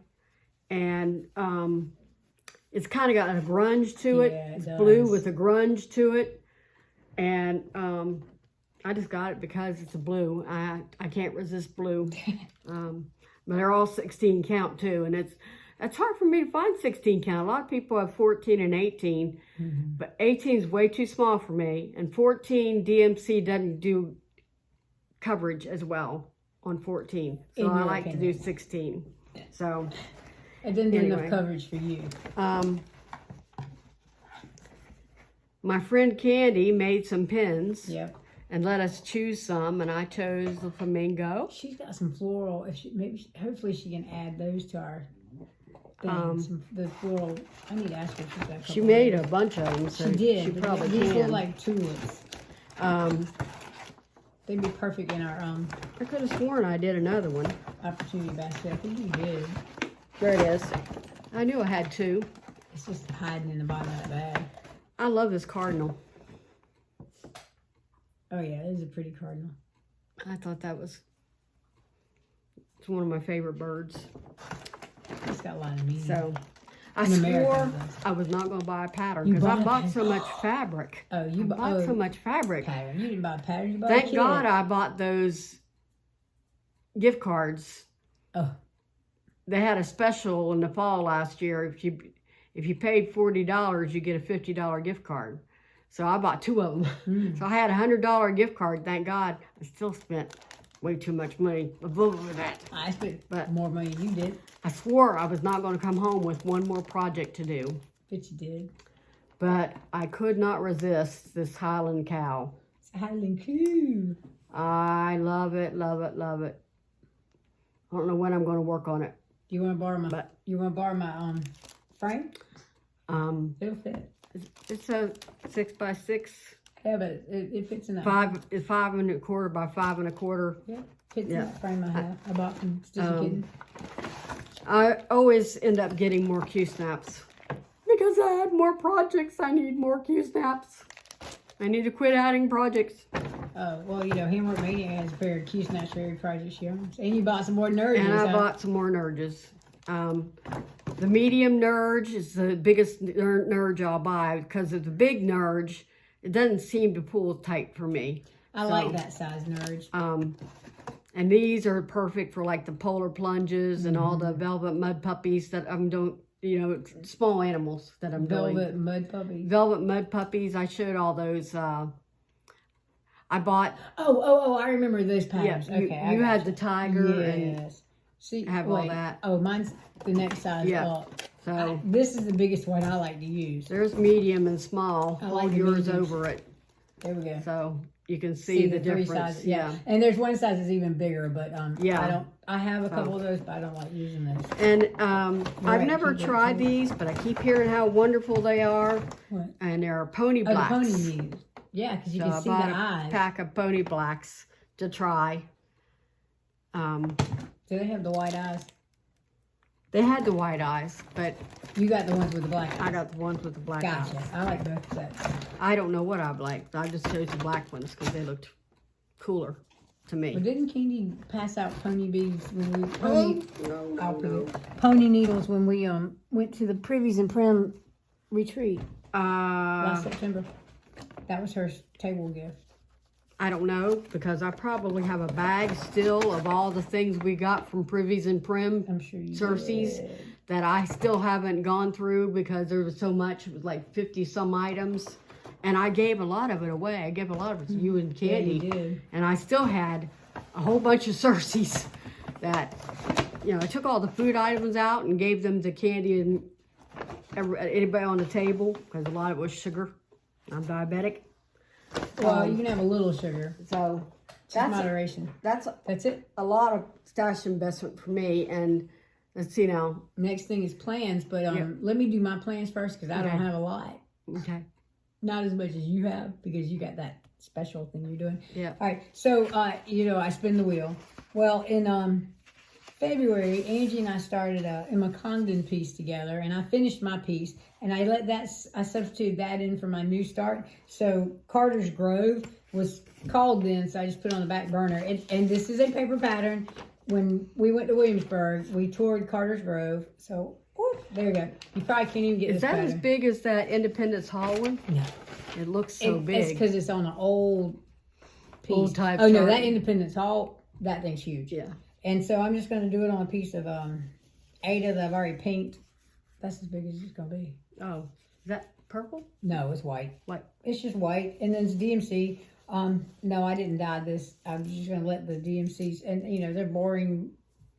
And it's kind of got a grunge to it. It's blue with a grunge to it. And I just got it because it's a blue. I can't resist blue. But they're all 16 count too. And it's hard for me to find 16 count. A lot of people have 14 and 18. But 18 is way too small for me. And 14 DMC doesn't do coverage as well on 14. So I like to do 16. So it didn't do enough coverage for you. My friend Candy made some pins. Yep. And let us choose some, and I chose the flamingo. She's got some floral. Hopefully she can add those to our thing. The floral. I need to ask her if she's got. She made a bunch of them. So she did. She probably can. These look like tulips. They'd be perfect in our I could have sworn I did another one. Opportunity basket. I think you did. There it is. I knew I had two. It's just hiding in the bottom of that bag. I love this cardinal. Oh yeah, it is a pretty cardinal. I thought it's one of my favorite birds. It's got a lot of meaning. So I swore I was not going to buy a pattern because I bought so much fabric. Oh, you bought so much fabric. Pattern. You didn't buy a pattern. You bought Thank God I bought those gift cards. Oh. They had a special in the fall last year. If you paid $40, you get a $50 gift card. So I bought 2 of them. So I had a $100 gift card. Thank God. I still spent way too much money over that. I spent more money than you did. I swore I was not going to come home with one more project to do. But you did. But I could not resist this Highland cow. It's a Highland cow. I love it, love it, love it. I don't know when I'm going to work on it. Do you want to borrow my? You want to borrow my frame? It'll fit. It's a 6x6. Yeah, but it fits in that. 5 1/4 by 5 1/4. Yeah, fits in that frame I have. I bought from Sticky Kitten. I always end up getting more Q-snaps because I had more projects. I need more Q-snaps. I need to quit adding projects. Oh, well, you know, Handwork Mania has a pair of Q-Snatch Fairy projects here. And you bought some more Nurges. And I bought some more Nurges. The medium Nurge is the biggest Nurge I'll buy, because of the big Nurge, it doesn't seem to pull tight for me. I like that size Nurge. And these are perfect for like the polar plunges and all the velvet mud puppies that I'm doing, you know, small animals that I'm doing. Velvet mud puppies. Velvet mud puppies. I showed all those. I bought. Oh, I remember those patterns. Yeah, okay. You had the tiger and see, have all that. Oh, mine's the next size up. So this is the biggest one I like to use. There's medium and small. I like Hold yours mediums. over it. There we go. So you can see the three difference. sizes. Yeah. And there's one size that's even bigger, but yeah. I have a couple of those, but I don't like using those. And I've never tried these, but I keep hearing how wonderful they are. What? And they're pony blacks. Oh, the pony needles. Yeah, because you can see the eyes. I bought a pack of pony blacks to try. Do they have the white eyes? They had the white eyes, but you got the ones with the black eyes. I got the ones with the black eyes. Gotcha. I like both sets. I don't know what I like. I just chose the black ones because they looked cooler to me. But didn't Candy pass out pony beads when we pony needles when we went to the Privies and Prim retreat last September? That was her table gift. I don't know, because I probably have a bag still of all the things we got from Privies and Prim. I'm sure you Cersei's did. That I still haven't gone through because there was so much. It was like 50 some items. And I gave a lot of it away. I gave a lot of it to you and Candy. Yeah, you did. And I still had a whole bunch of Cersei's that, you know, I took all the food items out and gave them to Candy and anybody on the table, because a lot of it was sugar. I'm diabetic. Well, you can have a little sugar. So that's moderation. That's it. A lot of stash investment for me. And let's see now. Next thing is plans, but let me do my plans first, because I don't have a lot. Okay. Not as much as you have, because you got that special thing you're doing. Yeah. All right. So, you know, I spin the wheel. Well, in February, Angie and I started a Condon piece together, and I finished my piece, and I substituted that in for my new start. So Carter's Grove was called then, so I just put it on the back burner. And this is a paper pattern. When we went to Williamsburg, we toured Carter's Grove. So there you go. You probably can't even get this pattern. Is that as big as that Independence Hall one? No. It looks so big. It's because it's on an old piece. Old type. Oh no, that Independence Hall, that thing's huge. Yeah. And so I'm just going to do it on a piece of Ada that I've already painted. That's as big as it's going to be. Oh, is that purple? No, it's white. White. It's just white. And then it's DMC. No, I didn't dye this. I'm just going to let the DMCs, and you know, they're boring.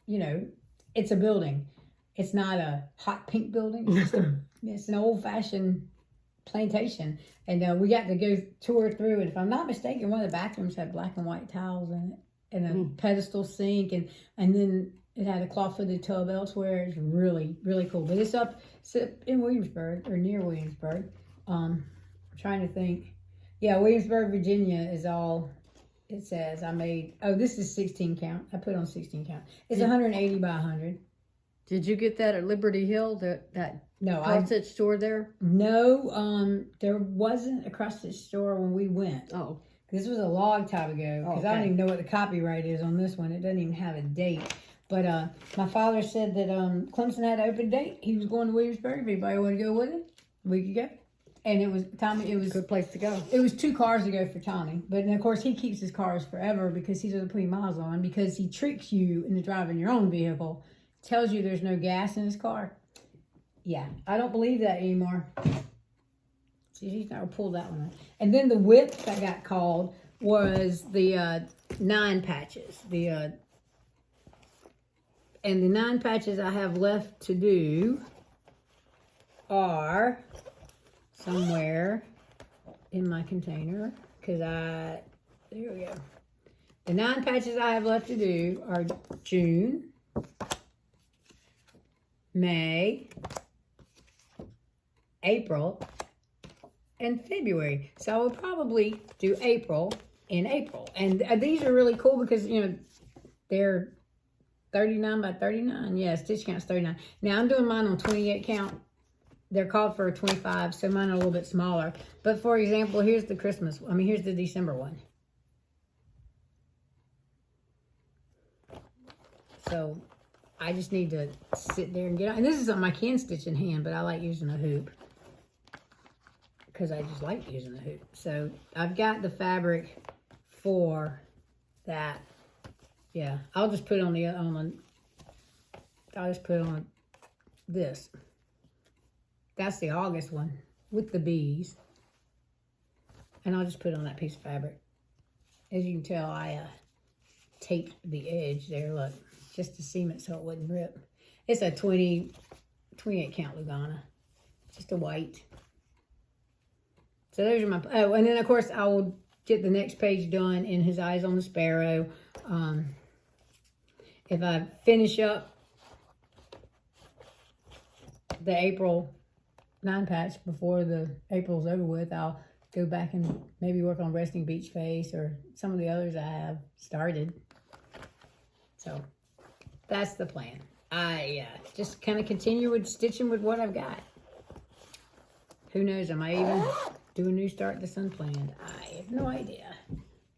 You know, it's a building. It's not a hot pink building. It's an old-fashioned plantation. And we got to go tour through. And if I'm not mistaken, one of the bathrooms had black and white tiles in it. And a pedestal sink, and then it had a claw-footed tub elsewhere. It's really, really cool. But it's up in Williamsburg, or near Williamsburg. I'm trying to think. Yeah, Williamsburg, Virginia is all it says. I made, this is 16 count. I put on 16 count. It's 180 by 100. Did you get that at Liberty Hill, that cross-stitch store there? No, there wasn't a cross-stitch store when we went. Oh. This was a long time ago, because I don't even know what the copyright is on this one. It doesn't even have a date. But my father said that Clemson had an open date. He was going to Williamsburg. If anybody wanted to go with him, we could go. And it was Tommy. It was a good place to go. It was 2 cars to go for Tommy. But of course, he keeps his cars forever because he doesn't put any miles on. Because he tricks you into driving your own vehicle. Tells you there's no gas in his car. Yeah, I don't believe that anymore. He's never pulled that one out. And then the whip that got called was the 9 patches. And the 9 patches I have left to do are somewhere in my container. There we go. The 9 patches I have left to do are June, May, April, and February. So I will probably do April in April. And these are really cool because, you know, they're 39 by 39. Yeah, stitch count's 39. Now I'm doing mine on 28 count. they're called for a 25, so mine are a little bit smaller. But for example, here's the here's the December one. So I just need to sit there and get on. And this is something I can stitch in hand, but I like using a hoop because I just like using the hoop. So I've got the fabric for that. Yeah, I'll just put it on I'll just put it on this. That's the August one with the bees. And I'll just put it on that piece of fabric. As you can tell, I taped the edge there, look, just to seam it so it wouldn't rip. It's a 28 count Lugana, just a white. So those are my, oh, and then of course I will get the next page done in His Eyes on the Sparrow. If I finish up the April 9 patch before the April's over with, I'll go back and maybe work on Resting Beach Face or some of the others I have started. So that's the plan. I just kind of continue with stitching with what I've got. Who knows, I might even do a new start this unplanned. I have no idea.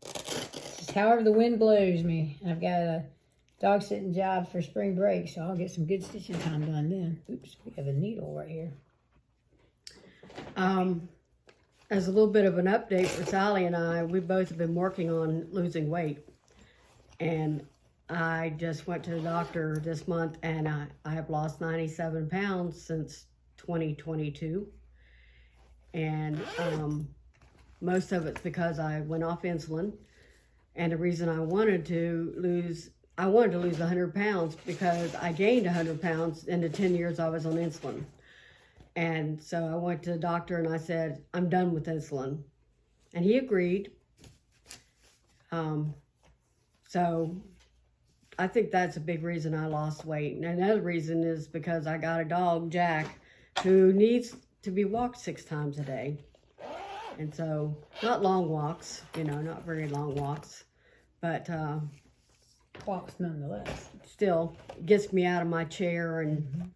Just however the wind blows me. I've got a dog sitting job for spring break, so I'll get some good stitching time done then. Oops, we have a needle right here. As a little bit of an update for Sally and I, we both have been working on losing weight. And I just went to the doctor this month, and I have lost 97 pounds since 2022. And most of it's because I went off insulin. And the reason I wanted to lose 100 pounds because I gained 100 pounds in the 10 years I was on insulin. And so I went to the doctor and I said, I'm done with insulin. And he agreed. So I think that's a big reason I lost weight. And another reason is because I got a dog, Jack, who needs to be walked 6 times a day. And so, not long walks, not very long walks, but walks nonetheless. Still gets me out of my chair and,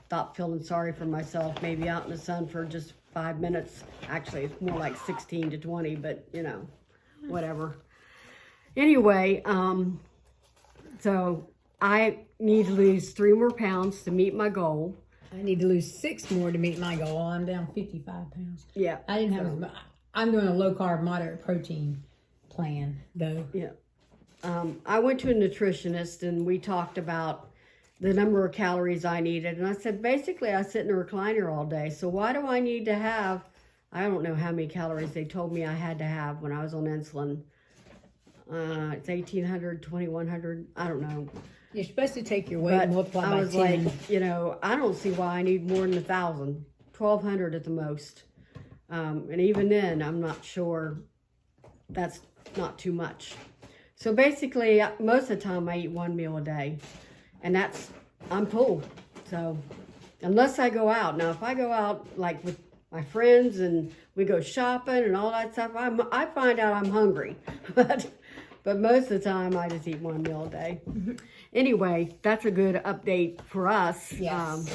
stop feeling sorry for myself, maybe out in the sun for just 5 minutes. Actually, it's more like 16 to 20, but, whatever. Anyway, so I need to lose 3 more pounds to meet my goal. I need to lose 6 more to meet my goal. I'm down 55 pounds. Yeah. I didn't have as much. I'm doing a low carb, moderate protein plan, though. Yeah. I went to a nutritionist and we talked about the number of calories I needed. And I said, basically, I sit in a recliner all day. So why do I need to have, I don't know how many calories they told me I had to have when I was on insulin. It's 1,800, 2,100, I don't know. You're supposed to take your weight and multiply by 10. I was like, I don't see why I need more than 1,000, 1,200 at the most. And even then, I'm not sure that's not too much. So basically, most of the time I eat 1 meal a day. And I'm full. So unless I go out. Now, if I go out like with my friends and we go shopping and all that stuff, I find out I'm hungry. But most of the time, I just eat 1 meal a day. Anyway, that's a good update for us. Yes.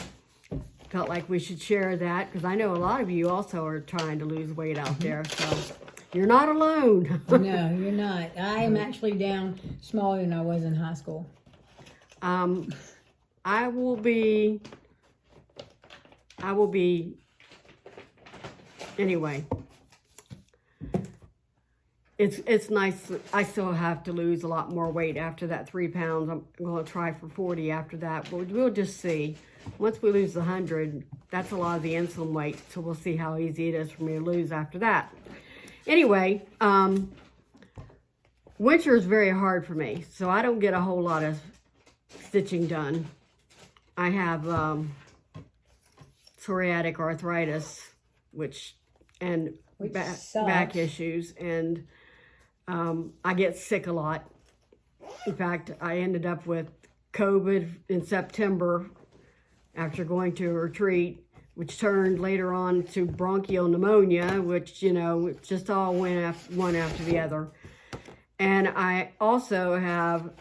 Felt like we should share that because I know a lot of you also are trying to lose weight out there. So you're not alone. No, you're not. I am actually down smaller than I was in high school. I will be, anyway. It's nice. I still have to lose a lot more weight after that 3 pounds. I'm going to try for 40 after that, but we'll just see. Once we lose 100, that's a lot of the insulin weight, so we'll see how easy it is for me to lose after that. Anyway, winter is very hard for me, so I don't get a whole lot of stitching done. I have psoriatic arthritis, which back issues, and I get sick a lot. In fact, I ended up with COVID in September after going to a retreat, which turned later on to bronchial pneumonia, which, it just all went one after the other. And I also have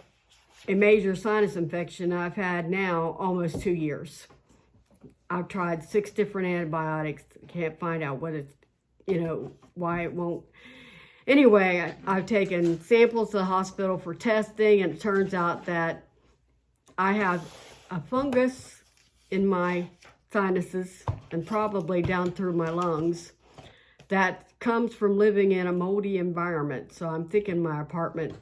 a major sinus infection I've had now almost 2 years. I've tried 6 different antibiotics. Can't find out what it's, why it won't. Anyway, I've taken samples to the hospital for testing, and it turns out that I have a fungus in my sinuses and probably down through my lungs that comes from living in a moldy environment. So I'm thinking my apartment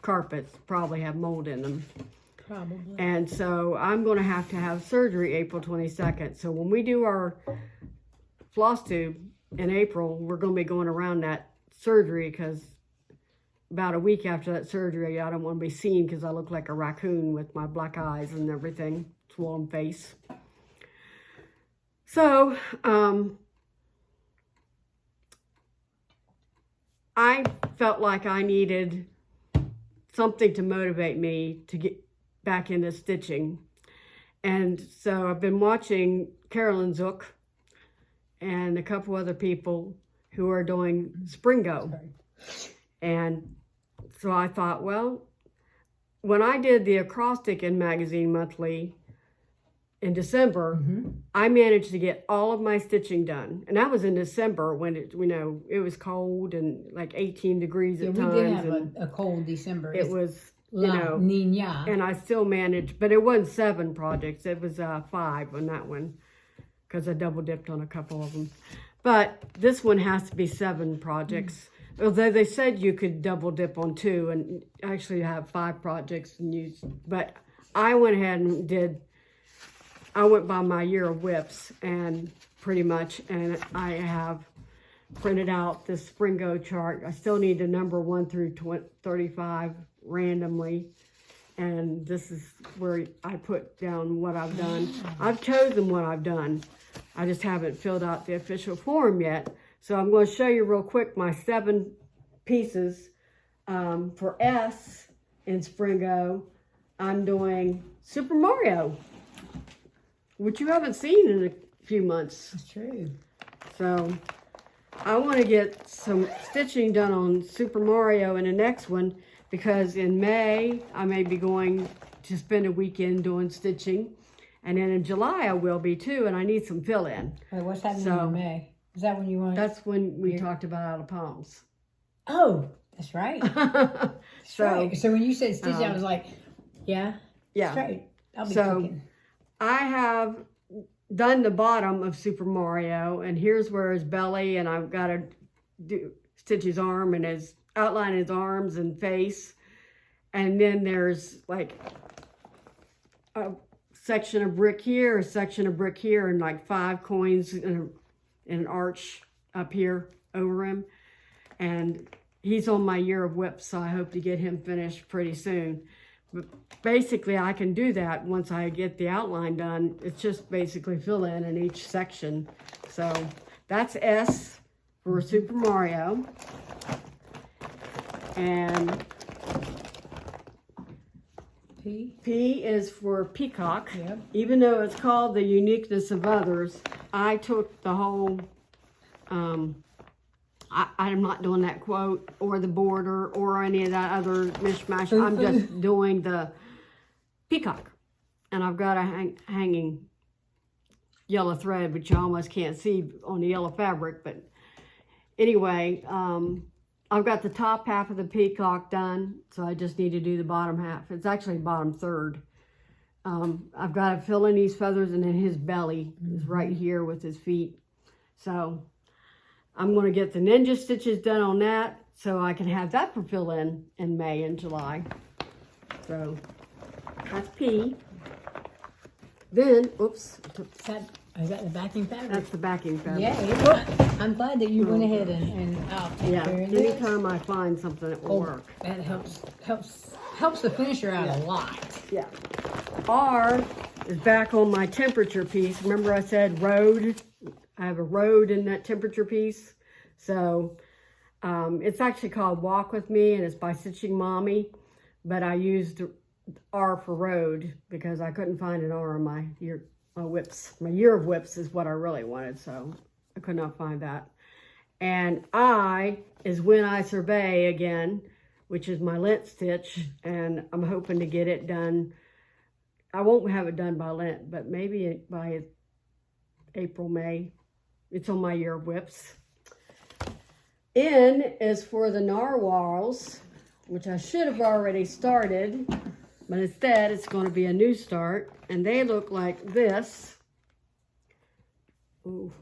carpets probably have mold in them. Probably. And so I'm going to have surgery April 22nd. So when we do our Flosstube in April, we're going to be going around that surgery, because about a week after that surgery, I don't want to be seen because I look like a raccoon with my black eyes and everything, swollen face. So, I felt like I needed something to motivate me to get back into stitching. And so I've been watching Carolyn Zook and a couple other people who are doing Springo. And so I thought, well, when I did the acrostic in Magazine Monthly in December, I managed to get all of my stitching done. And that was in December when it was cold and like 18 degrees at times. We did have a cold December. It was, Niña. And I still managed, but it wasn't 7 projects. It was 5 on that one, because I double dipped on a couple of them. But this one has to be 7 projects. Although they said you could double dip on 2 and actually have 5 projects and use, but I went ahead and I went by my year of whips and pretty much, and I have printed out this Springo chart. I still need to number 1 through 35 randomly. And this is where I put down what I've done. I've chosen what I've done. I just haven't filled out the official form yet. So I'm going to show you real quick my 7 pieces. For S in Springo, I'm doing Super Mario, which you haven't seen in a few months. That's true. So I want to get some stitching done on Super Mario in the next one, because in May I may be going to spend a weekend doing stitching. And then in July I will be too, and I need some fill-in. Wait, what's happening in May? Is that when you want? That's when we talked about Out of Palms. Oh, that's right. That's right. So when you said stitching, I was like, yeah. That's right. I'll be cooking. I have done the bottom of Super Mario, and here's where his belly, and I've got to stitch his arm and outline his arms and face. And then there's like a section of brick here, a section of brick here, and like 5 coins in an arch up here over him. And he's on my year of whips, so I hope to get him finished pretty soon. But basically I can do that once I get the outline done. It's just basically fill in each section. So that's S for Super Mario. And P is for Peacock. Yep. Even though it's called The Uniqueness of Others, I took the whole, I'm not doing that quote or the border or any of that other mishmash. I'm just doing the peacock. And I've got a hanging yellow thread, which you almost can't see on the yellow fabric. But anyway, I've got the top half of the peacock done, so I just need to do the bottom half. It's actually bottom third. I've got to fill in these feathers, and then his belly is right here with his feet. So I'm going to get the ninja stitches done on that, so I can have that for fill in May and July. So that's P. Then, oops. Is that the backing fabric? That's the backing fabric. Yeah, I'm glad that you went ahead and take care of this. Anytime I find something that will work. That helps the finisher out a lot. Yeah. R is back on my temperature piece. Remember I said road? I have a road in that temperature piece. So it's actually called Walk With Me, and it's by Stitching Mommy. But I used R for road because I couldn't find an R on my whips. My year of whips is what I really wanted, so I could not find that. And I is When I Survey again, which is my lint stitch, and I'm hoping to get it done. I won't have it done by Lent, but maybe by April, May. It's on my year of whips. N is for the narwhals, which I should have already started, but instead it's going to be a new start, and they look like this. Ooh,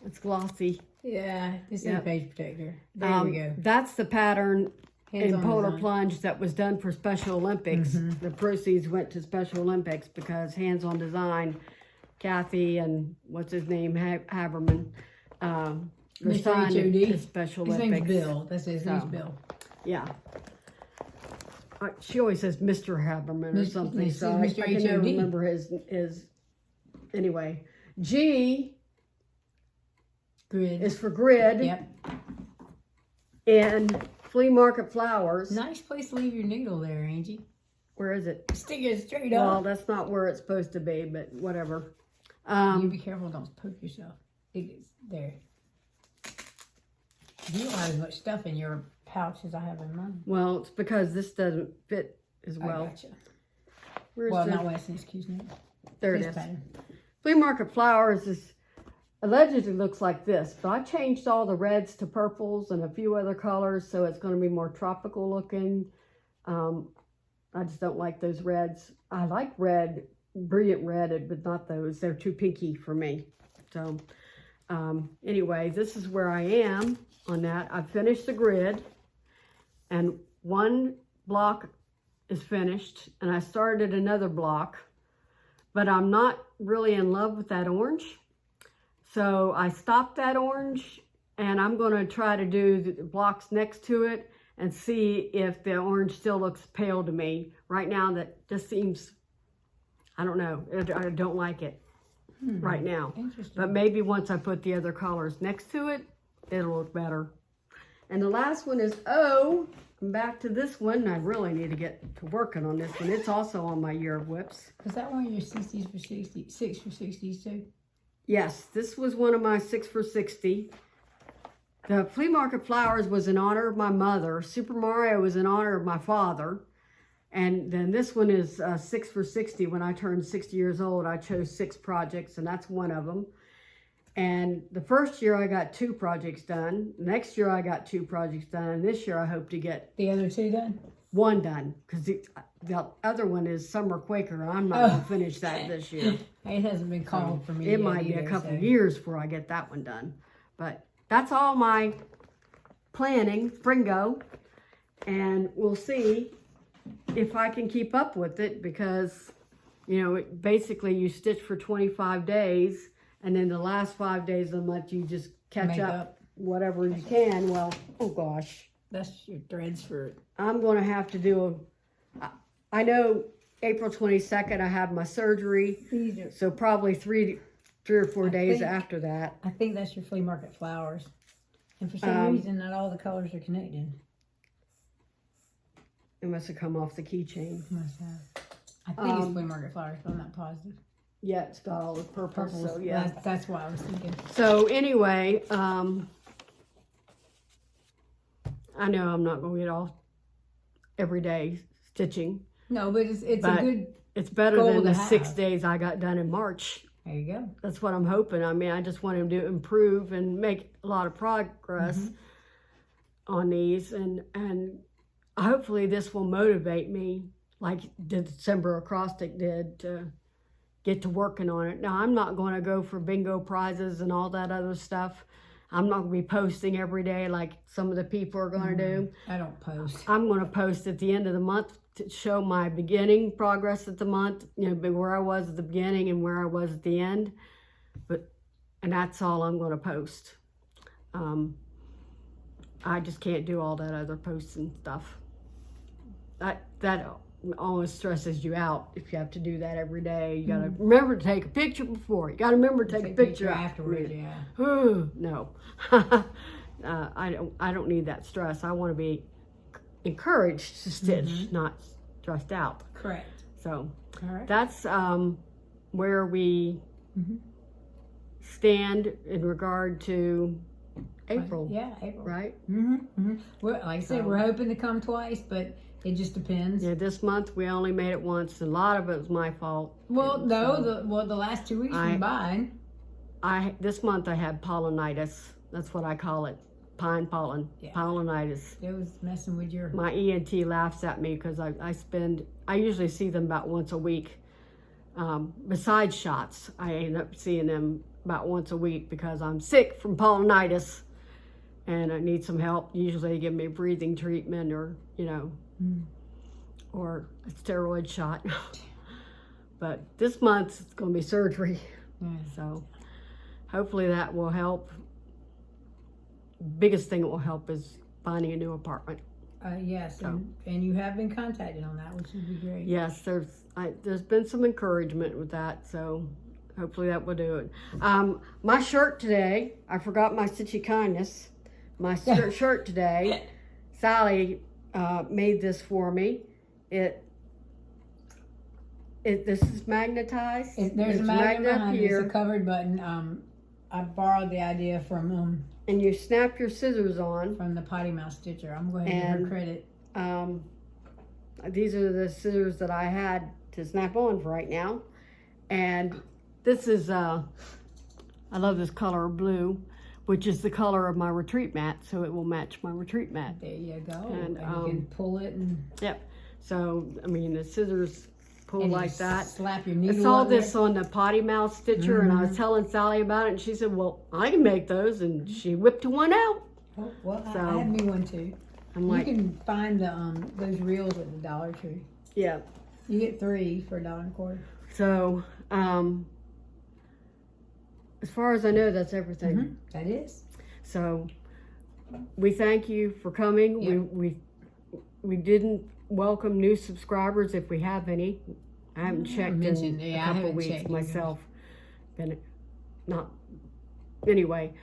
it's glossy. Yeah, this is a page protector. There we go. That's the pattern in Polar design. Plunge that was done for Special Olympics. Mm-hmm. The proceeds went to Special Olympics because Hands on Design, Kathy and what's his name, Haberman, Mr. signed HOD. to Special His Olympics. name's Bill. That's his name's Bill. Yeah. She always says Mr. Haberman or something, Mr. so I can never HOD. remember his. Anyway, G Grid. is for grid. Yep. And Flea Market Flowers. Nice place to leave your needle there, Angie. Where is it? Stick it straight Well, up. that's not where it's supposed to be, but whatever. You be careful, don't poke yourself. It is there. You don't have as much stuff in your pouch as I have in mine. Well, it's because this doesn't fit as I well. gotcha. Where's Well, the, not Weston, excuse me. there it This is. pattern. Flea Market Flowers is allegedly looks like this, but I changed all the reds to purples and a few other colors, so it's going to be more tropical looking. I just don't like those reds. I like red, brilliant red, but not those. They're too pinky for me. So anyway, this is where I am on that. I've finished the grid, and one block is finished, and I started another block, but I'm not really in love with that orange. So I stopped that orange, and I'm going to try to do the blocks next to it and see if the orange still looks pale to me. Right now, that just seems, I don't know, I don't like it right now. Interesting. But maybe once I put the other colors next to it, it'll look better. And the last one is O. I'm back to this one. I really need to get to working on this one. It's also on my year of whips. Was that one of your 60s for 60, 6 for 60s too? Yes, this was one of my 6 for 60. The Flea Market Flowers was in honor of my mother. Super Mario was in honor of my father. And then this one is 6 for 60. When I turned 60 years old, I chose 6 projects, and that's one of them. And the first year I got 2 projects done. Next year I got 2 projects done. And this year I hope to get The other 2 done? 1 done. Because the other one is Summer Quaker. I'm not going to finish that this year. It hasn't been called for me It yet might be a either, couple so. years before I get that one done. But that's all my planning, Fringo. And we'll see if I can keep up with it, because, you know, basically you stitch for 25 days, and then the last 5 days of the month you just catch up whatever you can. Well, oh gosh. That's your threads for... I'm going to have to do I know April 22nd I have my surgery, so probably three or four days after that. I think that's your Flea Market Flowers. And for some reason, not all the colors are connected. It must have come off the keychain. Must have. I think it's Flea Market Flowers, but I'm not positive. Yeah, it's got all the purples, Purples, so yeah. That's why I was thinking. So anyway, I know I'm not going to get all every day stitching. No, but it's a good... It's better goal than to the have. 6 days I got done in March. There you go. That's what I'm hoping. I mean, I just want him to improve and make a lot of progress on these, and hopefully this will motivate me like the December acrostic did to get to working on it. Now, I'm not going to go for bingo prizes and all that other stuff. I'm not going to be posting every day like some of the people are going to do. I don't post. I'm going to post at the end of the month to show my beginning progress at the month, you know, where I was at the beginning and where I was at the end. And that's all I'm going to post. I just can't do all that other posting stuff. That always stresses you out if you have to do that every day. You got to remember to take a picture before. You got to remember to take a picture afterwards. Yeah. No, I don't need that stress. I want to be encouraged to stitch, not stressed out. Correct. So Correct. that's where we stand in regard to April. Yeah, April. Right? Well, like I said, we're hoping to come twice, but it just depends. Yeah, this month we only made it once. A lot of it was my fault. Well, no, the last 2 weeks went by. this month I had pollinitis. That's what I call it. Pine pollen, pollinitis. It was messing with your... My ENT laughs at me because I usually see them about once a week. Besides shots, I end up seeing them about once a week because I'm sick from pollinitis and I need some help. Usually they give me a breathing treatment or, or a steroid shot. But this month it's going to be surgery. So hopefully that will help. Biggest thing that will help is finding a new apartment. Yes, so, and you have been contacted on that, which would be great. Yes, there's been some encouragement with that, so hopefully that will do it. My shirt today, I forgot my Stitchy Kindness. My shirt today, Sally made this for me. This is magnetized. There's a magnet behind it. It's a covered button. I borrowed the idea from and you snap your scissors on. From the Potty Mouth Stitcher. I'm going to give her credit. These are the scissors that I had to snap on for right now. And this is, I love this color of blue, which is the color of my retreat mat, so it will match my retreat mat. There you go. And you can pull it and... Yep. So, I mean, the scissors pull like that. Slap your needle. I saw this on the Potty Mouth Stitcher, and I was telling Sally about it, and she said, well, I can make those, and she whipped one out. Oh, well, so, I had me one too. You can find the those reels at the Dollar Tree. Yeah. You get 3 for $1.25. So, as far as I know, that's everything. That is. So, we thank you for coming. Yep. We didn't welcome new subscribers if we have any. I haven't checked in a couple of weeks myself. Anyway.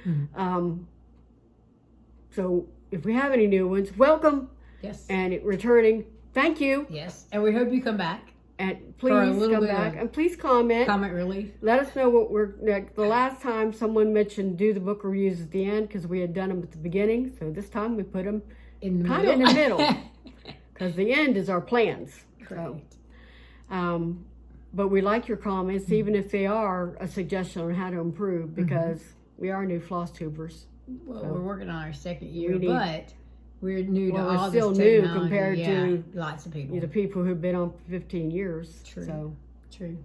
So if we have any new ones, welcome. Yes. And returning, thank you. Yes. And we hope you come back. And please come back and please comment. Comment relief. Let us know what the last time someone mentioned do the book reviews at the end because we had done them at the beginning. So this time we put them in the middle. Because the end is our plans. Correct. So, but we like your comments, even if they are a suggestion on how to improve, because we are new floss tubers. Well, we're working on our second year, but we're new to all this technology. We're still new compared to lots of people. The people who've been on for 15 years. True. So, true.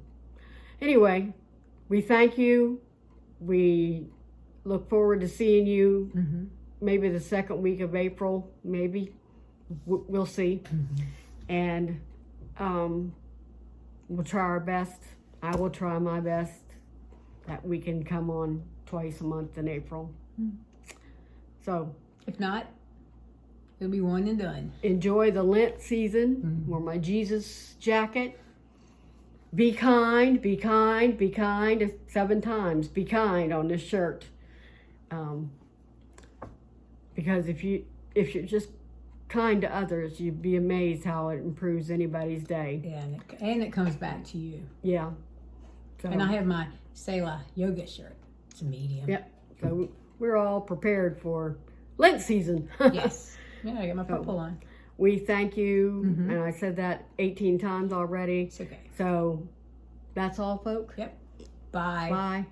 Anyway, we thank you. We look forward to seeing you maybe the second week of April, maybe. We'll see. And we'll try our best. I will try my best that we can come on twice a month in April. So if not, it'll be one and done. Enjoy the Lent season. Wear my Jesus jacket. Be kind, be kind, be kind. 7 times. Be kind on this shirt. Because if you're just kind to others, you'd be amazed how it improves anybody's day. Yeah, and it comes back to you. Yeah. So, and I have my Selah yoga shirt. It's a medium. Yep. So we're all prepared for Lent season. Yes. Yeah, I got my purple on. We thank you, and I said that 18 times already. It's okay. So that's all, folks. Yep. Bye. Bye.